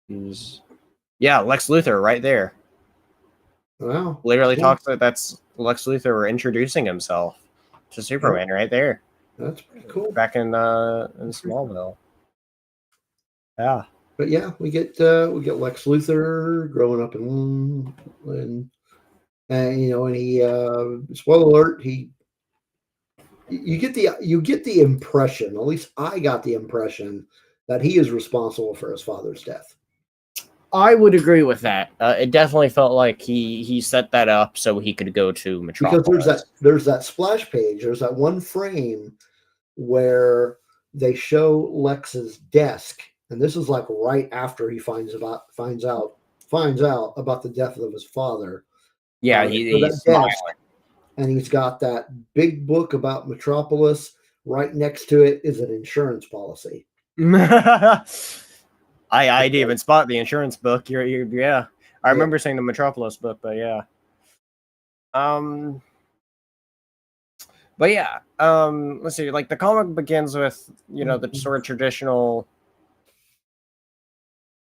Lex Luthor right there. Wow. Literally talks that that's Lex Luthor introducing himself to Superman right there. That's pretty cool. Back in Smallville. Yeah. But yeah, we get Lex Luthor growing up and he spoiler alert, you get the impression, at least I got the impression, that he is responsible for his father's death. I would agree with that. It definitely felt like he set that up so he could go to Metropolis. Because there's that splash page. There's that one frame where they show Lex's desk, and this is like right after he finds out about the death of his father. Yeah, he's smiling. And he's got that big book about Metropolis. Right next to it is an insurance policy. I didn't even spot the insurance book. Yeah. I remember saying the Metropolis book, but yeah. But yeah, let's see. Like the comic begins with, the sort of traditional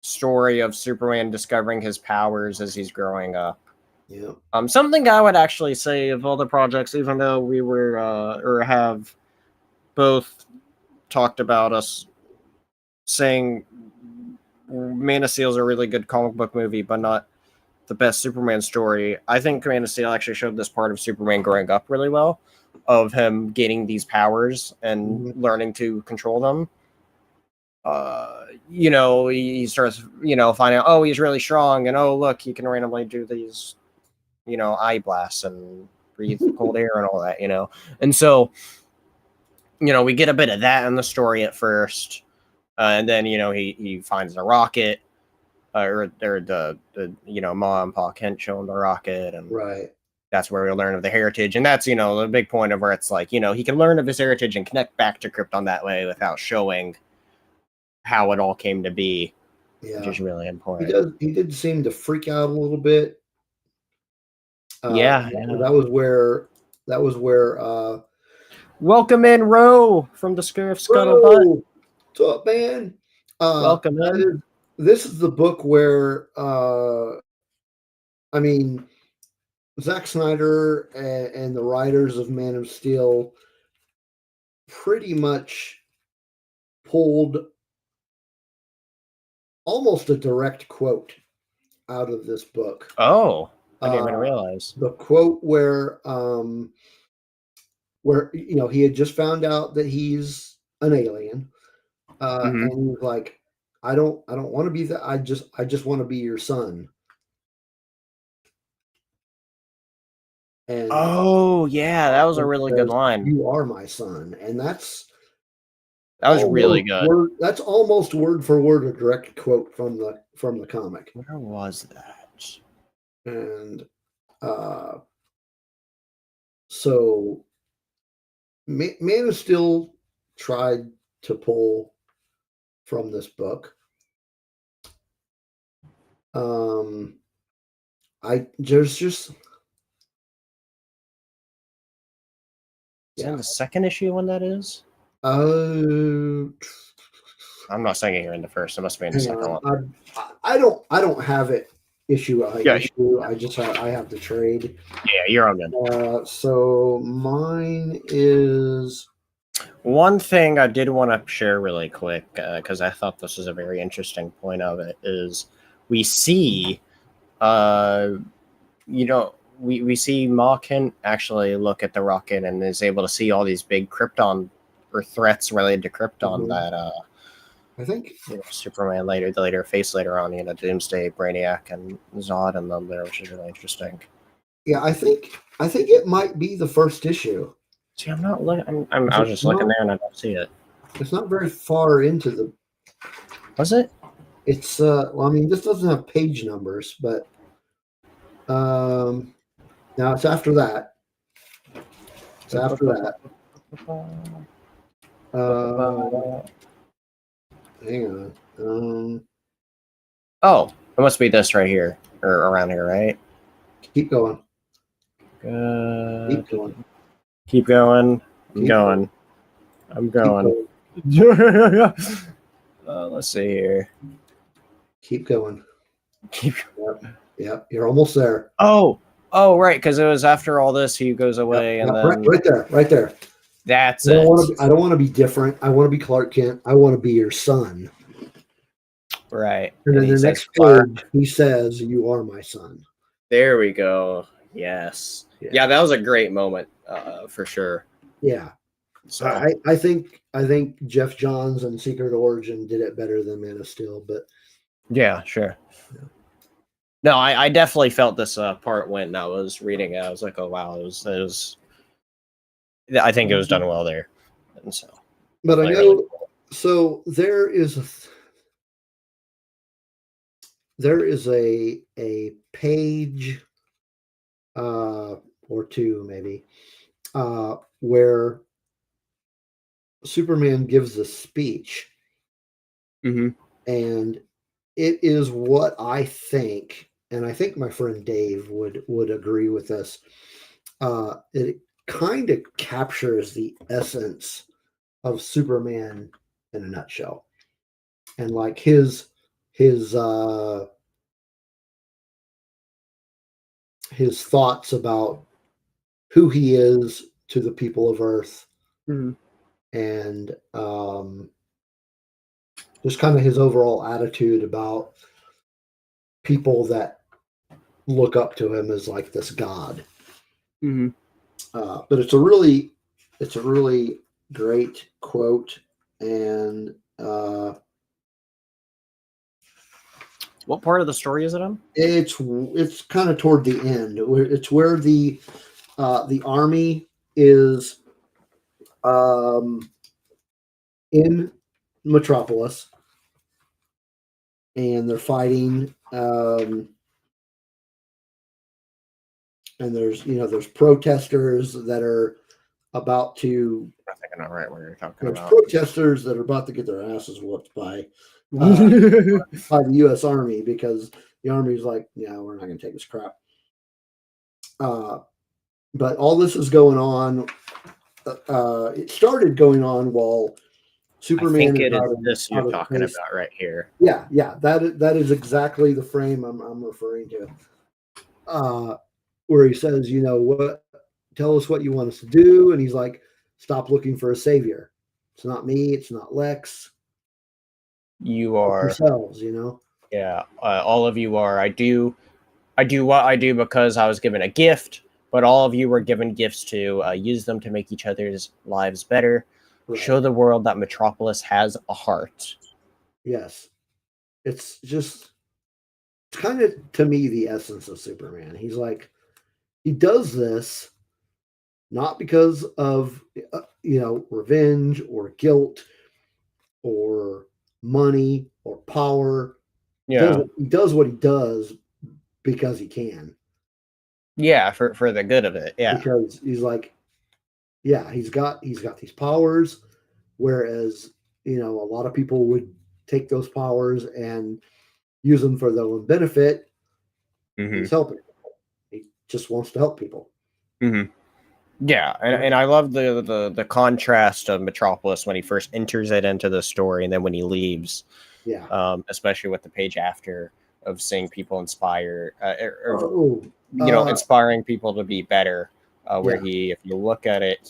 story of Superman discovering his powers as he's growing up. Yeah. Something I would actually say of all the projects, even though we were or have both talked about us saying Man of Steel is a really good comic book movie, but not the best Superman story. I think Man of Steel actually showed this part of Superman growing up really well, of him gaining these powers and learning to control them. He starts, finding out, oh, he's really strong, and oh, look, he can randomly do these, eye blasts and breathe cold air and all that, And so, we get a bit of that in the story at first. And then, he finds the rocket, or the Ma and Pa Kent show him the rocket. And right. That's where we learn of the heritage. And that's, the big point of where it's like, he can learn of his heritage and connect back to Krypton that way without showing how it all came to be. Yeah, which is really he important. does. He did seem to freak out a little bit. Yeah. That was where. That was where. Welcome in, Ro, from the Scare of Scuttlebutt. Bro, what's up, man? Welcome in. This is the book where. I mean, Zack Snyder and the writers of Man of Steel pretty much pulled almost a direct quote out of this book. Oh, I didn't even realize. The quote where he had just found out that he's an alien, and he was like, I don't want to be that. I just want to be your son. And oh yeah, that was a really good line. You are my son, and that was really good. That's almost word for word a direct quote from the comic. Where was that? And so Man of Steel tried to pull from this book. There's just Is that the second issue when that is? I'm not saying you're in the first. It must be in the second one. I don't have it issue by issue. I have the trade. Yeah, you're all good. So mine is one thing I did want to share really quick because I thought this was a very interesting point of it is we see, we see Malkin actually look at the rocket and is able to see all these big Krypton or threats related to Krypton that I think Superman later face later on, Doomsday, Brainiac, and Zod and them there, which is really interesting. Yeah, I think it might be the first issue. See, I'm not looking. I was just looking there and I don't see it. It's not very far into the. Was it? It's this doesn't have page numbers, but now it's after that. It's after that. Hang on. Oh, it must be this right here or around here, right? Keep going. Keep going. Keep going. I'm going. Let's see here. Keep going. Keep. Yep. You're almost there. Oh, right. Because it was after all this, he goes away, and then right there. That's it. I don't want to be different. I want to be Clark Kent. I want to be your son. Right. And then the next word he says, "You are my son." There we go. Yes. Yeah, that was a great moment, for sure. Yeah. So I think Jeff Johns and Secret Origin did it better than Man of Steel, but yeah, sure. Yeah. No, I definitely felt this part when I was reading it. I was like, oh wow, it was. I think it was done well there, and so. But I know. Really cool. So there is a page, or two maybe, where Superman gives a speech, and it is what I think, and I think my friend Dave would agree with this. It kind of captures the essence of Superman in a nutshell, and like his thoughts about who he is to the people of Earth, and just kind of his overall attitude about people that look up to him as like this god. But it's a really great quote, and what part of the story is it on? It's kind of toward the end. It's where the army is in Metropolis, and they're fighting. And there's protesters that are about to. I think I know right what you're talking about. Protesters that are about to get their asses whooped by by the U.S. Army, because the Army's like, yeah, we're not going to take this crap. But all this is going on. It started going on while Superman I think is it is out of, this out you're of talking space. about right here. Yeah, that is exactly the frame I'm referring to. Where he says, you know what, tell us what you want us to do, and he's like, stop looking for a savior. It's not me. It's not Lex. You Help are, yourselves, you know. yeah. All of you are. I do what I do because I was given a gift, but all of you were given gifts to use them to make each other's lives better. Right. Show the world that Metropolis has a heart. Yes, it's just kind of, to me, the essence of Superman. He's like, he does this not because of revenge or guilt or money or power. Yeah, He does what he does because he can. yeah, for the good of it. Yeah, Because he's like, yeah, he's got these powers, whereas a lot of people would take those powers and use them for their own benefit. mm-hmm. He's helping people. He just wants to help people. Mm-hmm. Yeah, and I love the contrast of Metropolis when he first enters it into the story, and then when he leaves. Yeah. Especially with the page after of seeing people inspire, Oh, inspiring people to be better. Where yeah. he, if you look at it,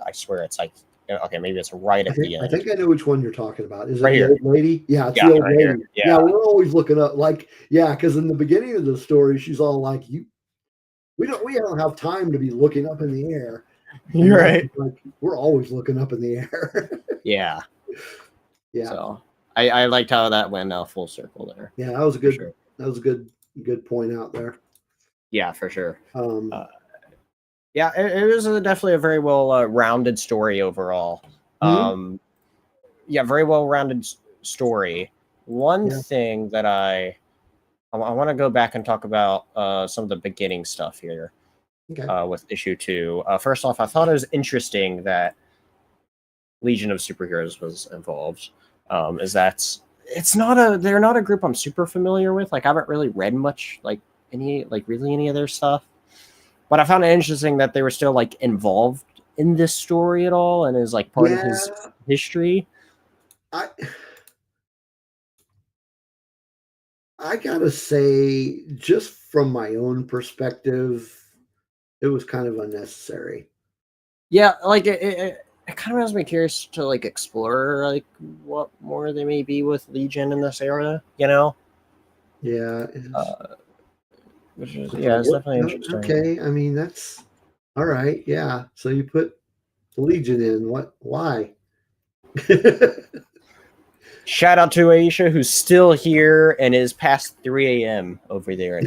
I swear it's like, okay, maybe it's right at the end. I think I know which one you're talking about. Is it Right the here. old lady? Yeah, it's Yeah, the old right lady. here. Yeah. Yeah. We're always looking up, like, because in the beginning of the story, she's all like, we don't have time to be looking up in the air. You're right. Like, we're always looking up in the air. Yeah. Yeah. So I liked how that went full circle there. Yeah, that was a good. Sure. That was a good point out there. Yeah, for sure. Yeah, it was definitely a very well rounded story overall. Mm-hmm. Yeah, very well rounded story. One thing that I want to go back and talk about some of the beginning stuff here. Okay. With issue 2. First off, I thought it was interesting that Legion of Superheroes was involved. Is that they're not a group I'm super familiar with. Like, I haven't really read much any of their stuff. But I found it interesting that they were still involved in this story at all, and is part of his history. I gotta say, just from my own perspective, it was kind of unnecessary. Yeah, it kind of makes me curious to explore what more they may be with Legion in this era. Yeah. Which is it's definitely interesting. Okay, I mean, that's all right. Yeah, so you put the Legion in. Why? Shout out to Aisha, who's still here and is past 3 a.m. over there.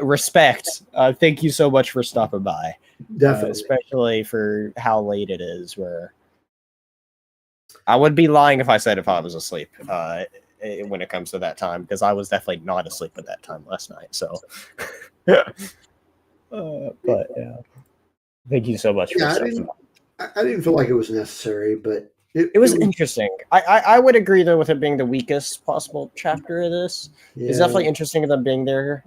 Respect. Thank you so much for stopping by. Definitely. Especially for how late it is, where I would be lying if I was asleep when it comes to that time, because I was definitely not asleep at that time last night. So, but yeah, thank you so much for stopping by. I didn't feel like it was necessary, but it was interesting. I would agree, though, with it being the weakest possible chapter of this. Yeah. It's definitely interesting them being there.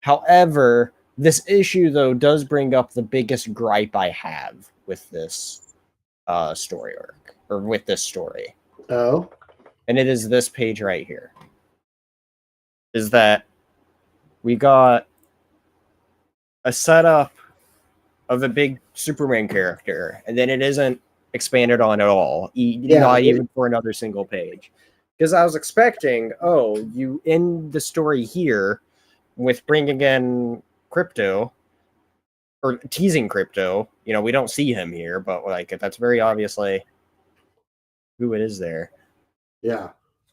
However, this issue, though, does bring up the biggest gripe I have with this story arc, or with this story. Oh. And it is this page right here. Is that we got a setup of a big Superman character, and then it isn't expanded on at all, not even for another single page. Because I was expecting, you end the story here with bringing in Crypto, or teasing Crypto. We don't see him here, but that's very obviously who it is there. Yeah.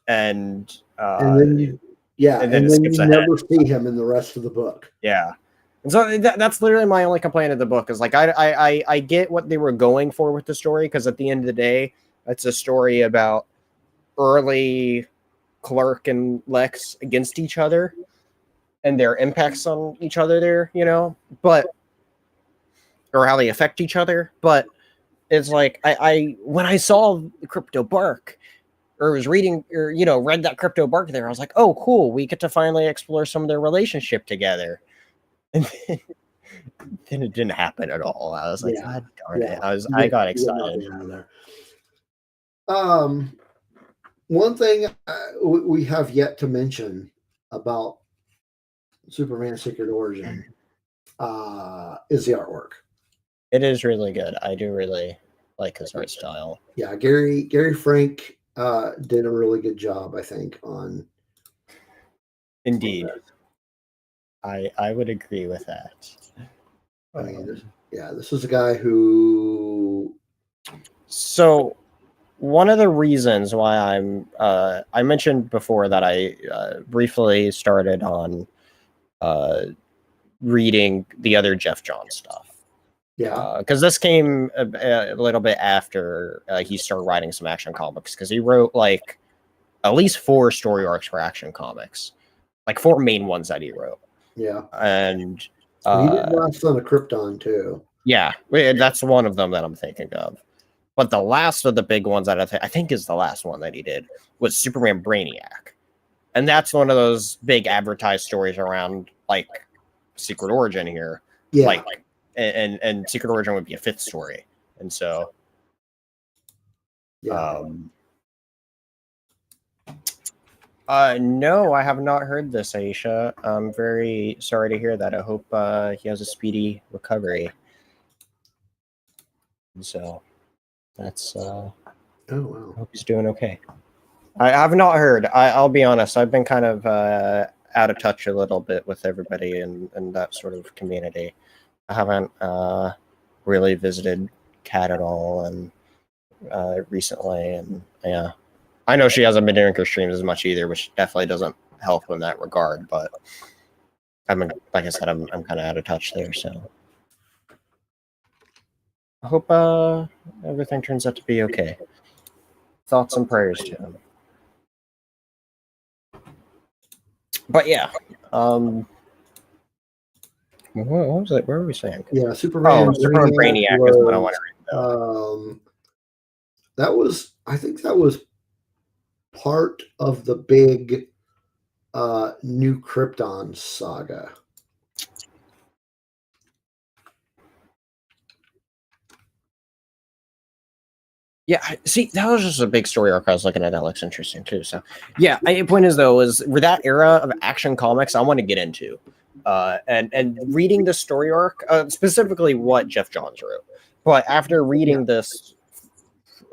And then you never see him in the rest of the book. Yeah. And so that's literally my only complaint of the book, is I get what they were going for with the story, because at the end of the day, it's a story about early Clark and Lex against each other and their impacts on each other there, or how they affect each other. But it's like I when I saw Crypto Bark, or was reading, or read that Crypto Bark there, I was like, oh cool, we get to finally explore some of their relationship together. And then it didn't happen at all. I was like, God darn it. I got excited. One thing we have yet to mention about Superman Secret Origin is the artwork. It is really good. I do really like his art style. Yeah, Gary Frank did a really good job, I think, on. Indeed. I would agree with that. I mean, this is a guy who. So, one of the reasons why I mentioned before that I briefly started on reading the other Jeff Johns stuff. Yeah. Because this came a little bit after he started writing some Action Comics, because he wrote like at least 4 story arcs for Action Comics, like 4 main ones that he wrote. Yeah. And he did Last Son of Krypton too. Yeah, that's one of them that I'm thinking of. But the last of the big ones that I think is the last one that he did was Superman Brainiac. And that's one of those big advertised stories around like Secret Origin here. Yeah. Like and Secret Origin would be a 5th story. And so no, I have not heard this, Aisha. I'm very sorry to hear that. I hope he has a speedy recovery. And so that's oh wow. I hope he's doing okay. I have not heard. I'll be honest, I've been kind of out of touch a little bit with everybody in that sort of community. I haven't really visited Kat at all and recently, and yeah. I know she hasn't been doing her streams as much either, which definitely doesn't help in that regard, but like I said, I'm kind of out of touch there, so I hope everything turns out to be okay. Thoughts and prayers to him. But yeah, what was it? Where were we saying? Yeah, Superman Brainiac is what I want to read. I think that was part of the big New Krypton saga. Yeah, see, that was just a big story arc I was looking at. That looks interesting too. So, yeah, my point is though, is with that era of Action Comics, I want to get into, and reading the story arc, specifically what Jeff Johns wrote. But after reading this,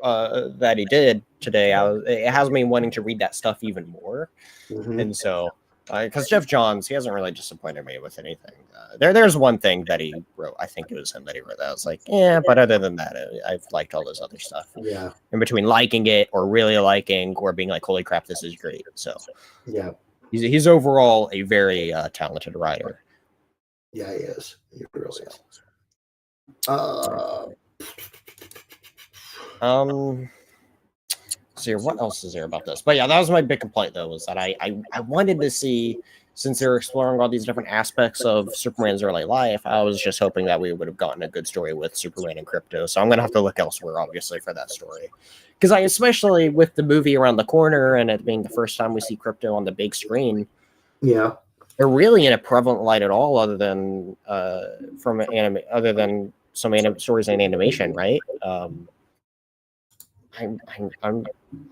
that he did today, it has me wanting to read that stuff even more, and so. Because Jeff Johns, he hasn't really disappointed me with anything. There's one thing that he wrote. I think it was him that he wrote that. I was like, yeah, but other than that, I've liked all this other stuff. Yeah. In between liking it or really liking or being like, holy crap, this is great. So yeah, he's overall a very talented writer. Yeah, he is. He really is. So what else is there about this? But yeah, that was my big complaint though, was that I wanted to see, since they were exploring all these different aspects of Superman's early life, I was just hoping that we would have gotten a good story with Superman and Krypto. So I'm gonna have to look elsewhere, obviously, for that story. Because especially with the movie around the corner and it being the first time we see Krypto on the big screen. Yeah. They're really in a prevalent light at all, other than from an anime, other than some stories in animation, right?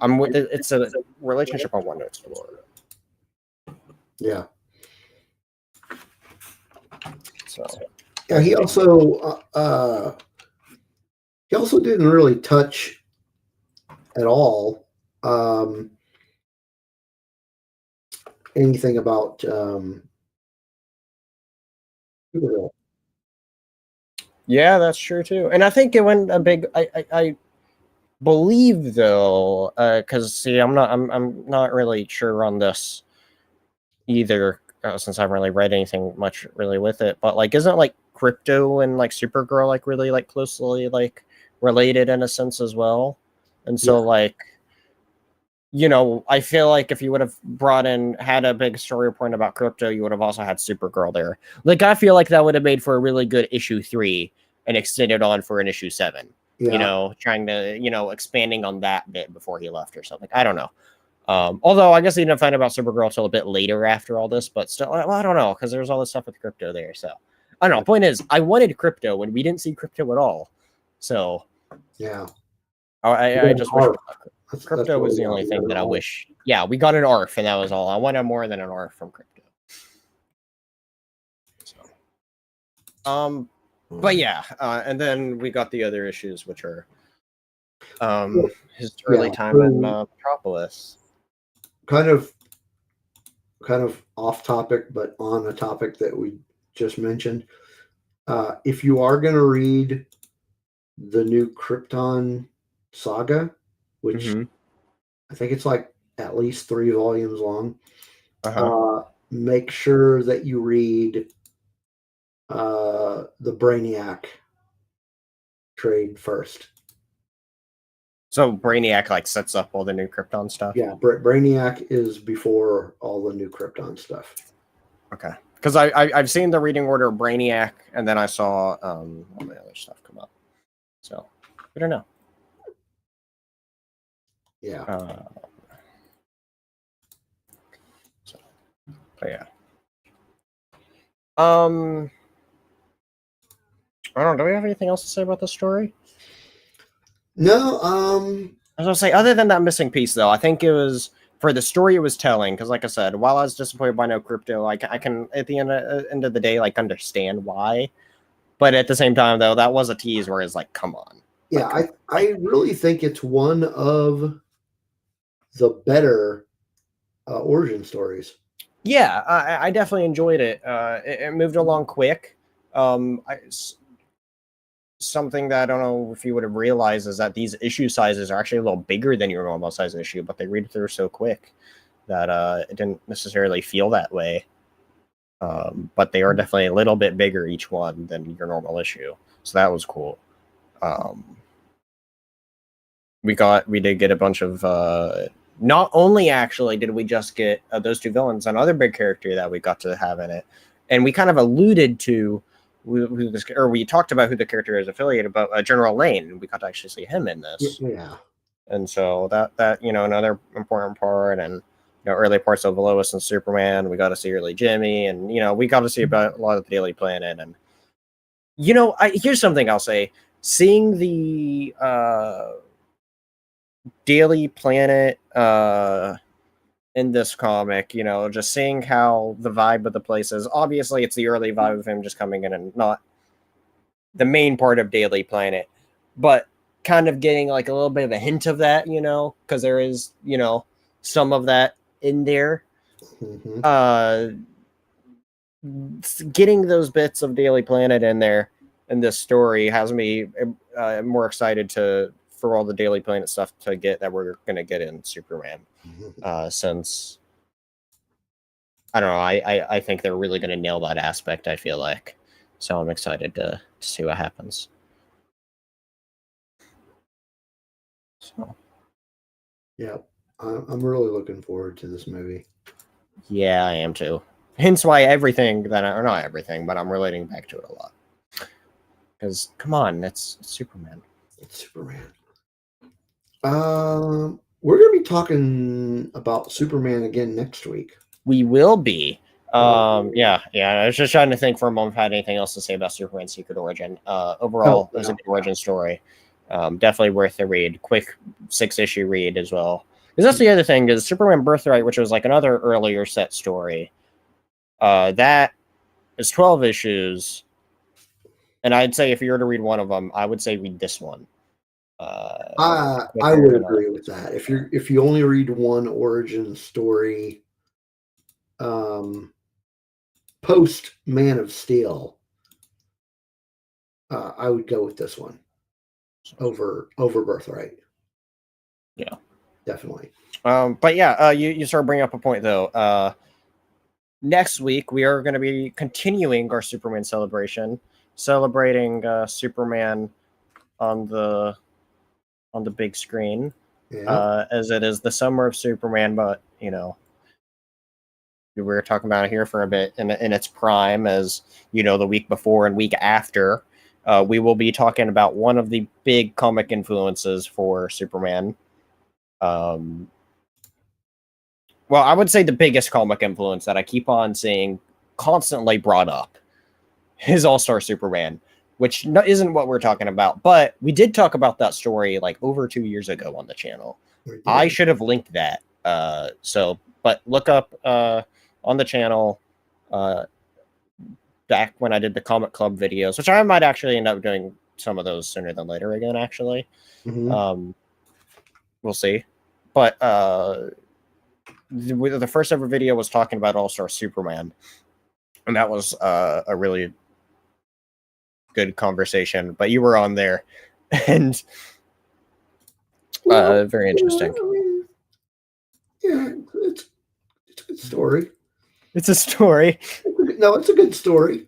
I'm with it. It's a relationship I want to explore. Yeah. So yeah, he also didn't really touch at all anything about yeah, that's true too. And I think it went a big. I believe though, because see, I'm not really sure on this either, since I haven't really read anything much really with it. But like, isn't like Krypto and like Supergirl like really like closely like related in a sense as well? And so like, you know, I feel like if you would have had a big story point about Krypto, you would have also had Supergirl there. Like, I feel like that would have made for a really good issue 3 and extended on for an issue 7. trying to, expanding on that bit before he left or something. I don't know. Although I guess he didn't find out about Supergirl till a bit later after all this, but still, I don't know, because there's all this stuff with Crypto there. So I don't know. Point is, I wanted Crypto when we didn't see Crypto at all. So yeah, I just wish Crypto was the really only thing that I wish. Yeah, we got an ARF, and that was all. I wanted more than an ARF from Crypto. So, but yeah, and then we got the other issues, which are his early time in Metropolis. Kind of off topic, but on a topic that we just mentioned. If you are going to read the new Krypton saga, which I think it's like at least 3 volumes long, make sure that you read the Brainiac trade first. So Brainiac like sets up all the new Krypton stuff? Yeah, Brainiac is before all the new Krypton stuff. Okay. Because I've seen the reading order of Brainiac, and then I saw all the other stuff come up. So, I don't know. Yeah. But yeah. I don't know. Do we have anything else to say about this story? No. I was gonna say, other than that missing piece, though, I think it was for the story it was telling. Because, like I said, while I was disappointed by no Crypto, I can at the end of the day, like, understand why. But at the same time, though, that was a tease where it's like, come on. Yeah, I really think it's one of the better origin stories. Yeah, I definitely enjoyed it. It moved along quick. Something that I don't know if you would have realized is that these issue sizes are actually a little bigger than your normal size issue, but they read through so quick that it didn't necessarily feel that way. But they are definitely a little bit bigger each one than your normal issue, so that was cool. We did get a bunch of not only actually did we just get those 2 villains, another big character that we got to have in it, and we kind of alluded to we talked about who the character is affiliated, but General Lane. We got to actually see him in this. Yeah, and so that another important part, and early parts of Lois and Superman. We got to see early Jimmy, and we got to see about a lot of the Daily Planet. And here's something I'll say: seeing the Daily Planet in this comic, just seeing how the vibe of the place is. Obviously, it's the early vibe of him just coming in and not the main part of Daily Planet, but kind of getting like a little bit of a hint of that, because there is, some of that in there. Getting those bits of Daily Planet in there in this story has me more excited for all the Daily Planet stuff to get that we're going to get in Superman. Since I don't know, I think they're really going to nail that aspect, I feel like. So I'm excited to see what happens. So yeah, I'm really looking forward to this movie. Yeah, I am too. Hence why everything that or not everything, but I'm relating back to it a lot. Because come on, it's Superman. It's Superman. We're going to be talking about Superman again next week. We will be. Yeah. I was just trying to think for a moment if I had anything else to say about Superman's Secret Origin. Overall, it was a good origin story. Definitely worth the read. Quick 6-issue read as well. Because that's the other thing is Superman Birthright, which was like another earlier set story. That is 12 issues. And I'd say if you were to read one of them, I would say read this one. I would agree with that. If you only read one origin story, post Man of Steel, I would go with this one over Birthright. Yeah, definitely. But yeah, you sort of bring up a point though. Next week we are going to be continuing our Superman celebration, celebrating Superman on the big screen, as it is the summer of Superman. But we were talking about it here for a bit in its prime, as the week before and week after we will be talking about one of the big comic influences for Superman. Well, I would say the biggest comic influence that I keep on seeing constantly brought up is All-Star Superman, which isn't what we're talking about, but we did talk about that story like over 2 years ago on the channel. I should have linked that. But look up on the channel back when I did the Comic Club videos, which I might actually end up doing some of those sooner than later again, actually. Mm-hmm. We'll see. But the first ever video was talking about All-Star Superman, and that was a really good conversation. But you were on there, and very interesting. Yeah, it's a good story. It's a story. No, it's a good story.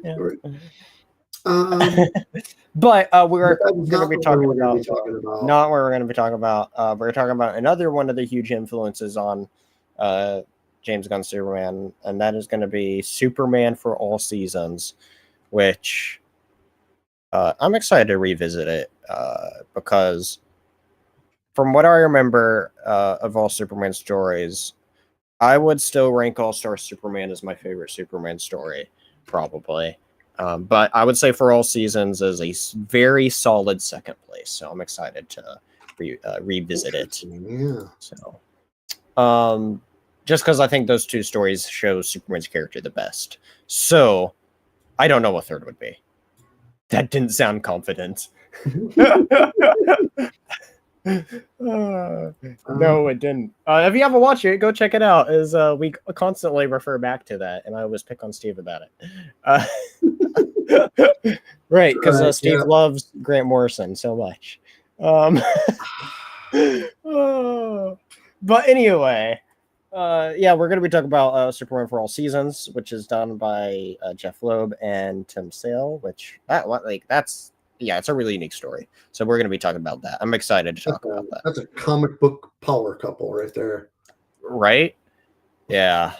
Yeah. But we're going to be talking about not what we're going to be talking about. We're talking about another one of the huge influences on James Gunn's Superman, and that is going to be Superman for All Seasons, which I'm excited to revisit it because from what I remember of all Superman stories, I would still rank All-Star Superman as my favorite Superman story, probably. But I would say For All Seasons is a very solid second place, so I'm excited to revisit it. Yeah. So, just because I think those two stories show Superman's character the best. So, I don't know what third would be. That didn't sound confident. No, it didn't. If you haven't watched it, go check it out. Is we constantly refer back to that, and I always pick on Steve about it. Right, because Steve loves Grant Morrison so much. But anyway, yeah, we're gonna be talking about Superman for All Seasons, which is done by Jeff Loeb and Tim Sale. Which that's. Yeah, it's a really unique story. So we're going to be talking about that. I'm excited to talk about that. That's a comic book power couple right there. Right? Yeah.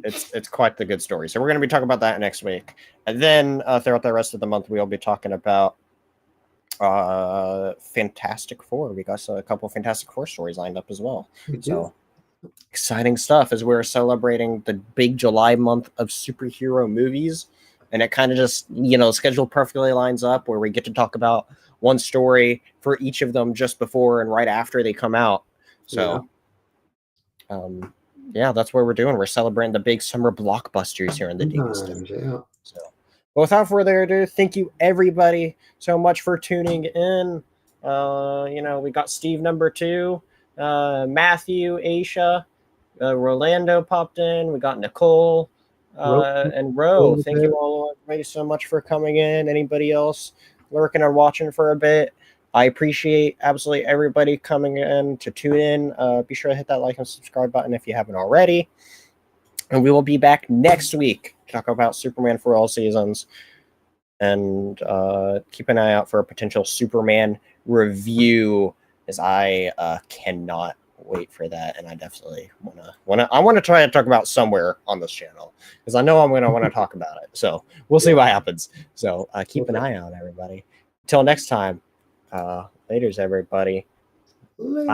It's quite the good story. So we're going to be talking about that next week. And then throughout the rest of the month, we'll be talking about Fantastic Four. We got a couple of Fantastic Four stories lined up as well. So exciting stuff as we're celebrating the big July month of superhero movies. And it kind of just, schedule perfectly lines up where we get to talk about one story for each of them just before and right after they come out. So, yeah, that's what we're doing. We're celebrating the big summer blockbusters here in the Dingus Den. Yeah. So, without further ado, thank you everybody so much for tuning in. We got Steve number 2, Matthew, Aisha, Rolando popped in. We got Nicole. And Ro, thank you all everybody so much for coming in. Anybody else lurking or watching for a bit, I appreciate absolutely everybody coming in to tune in. Be sure to hit that like and subscribe button if you haven't already. And we will be back next week to talk about Superman for All Seasons. And keep an eye out for a potential Superman review, as I cannot wait for that, and I definitely want to try to talk about somewhere on this channel because I know I'm going to want to talk about it. So we'll see what happens. So keep an eye out, everybody. Until next time, laters, everybody. Bye.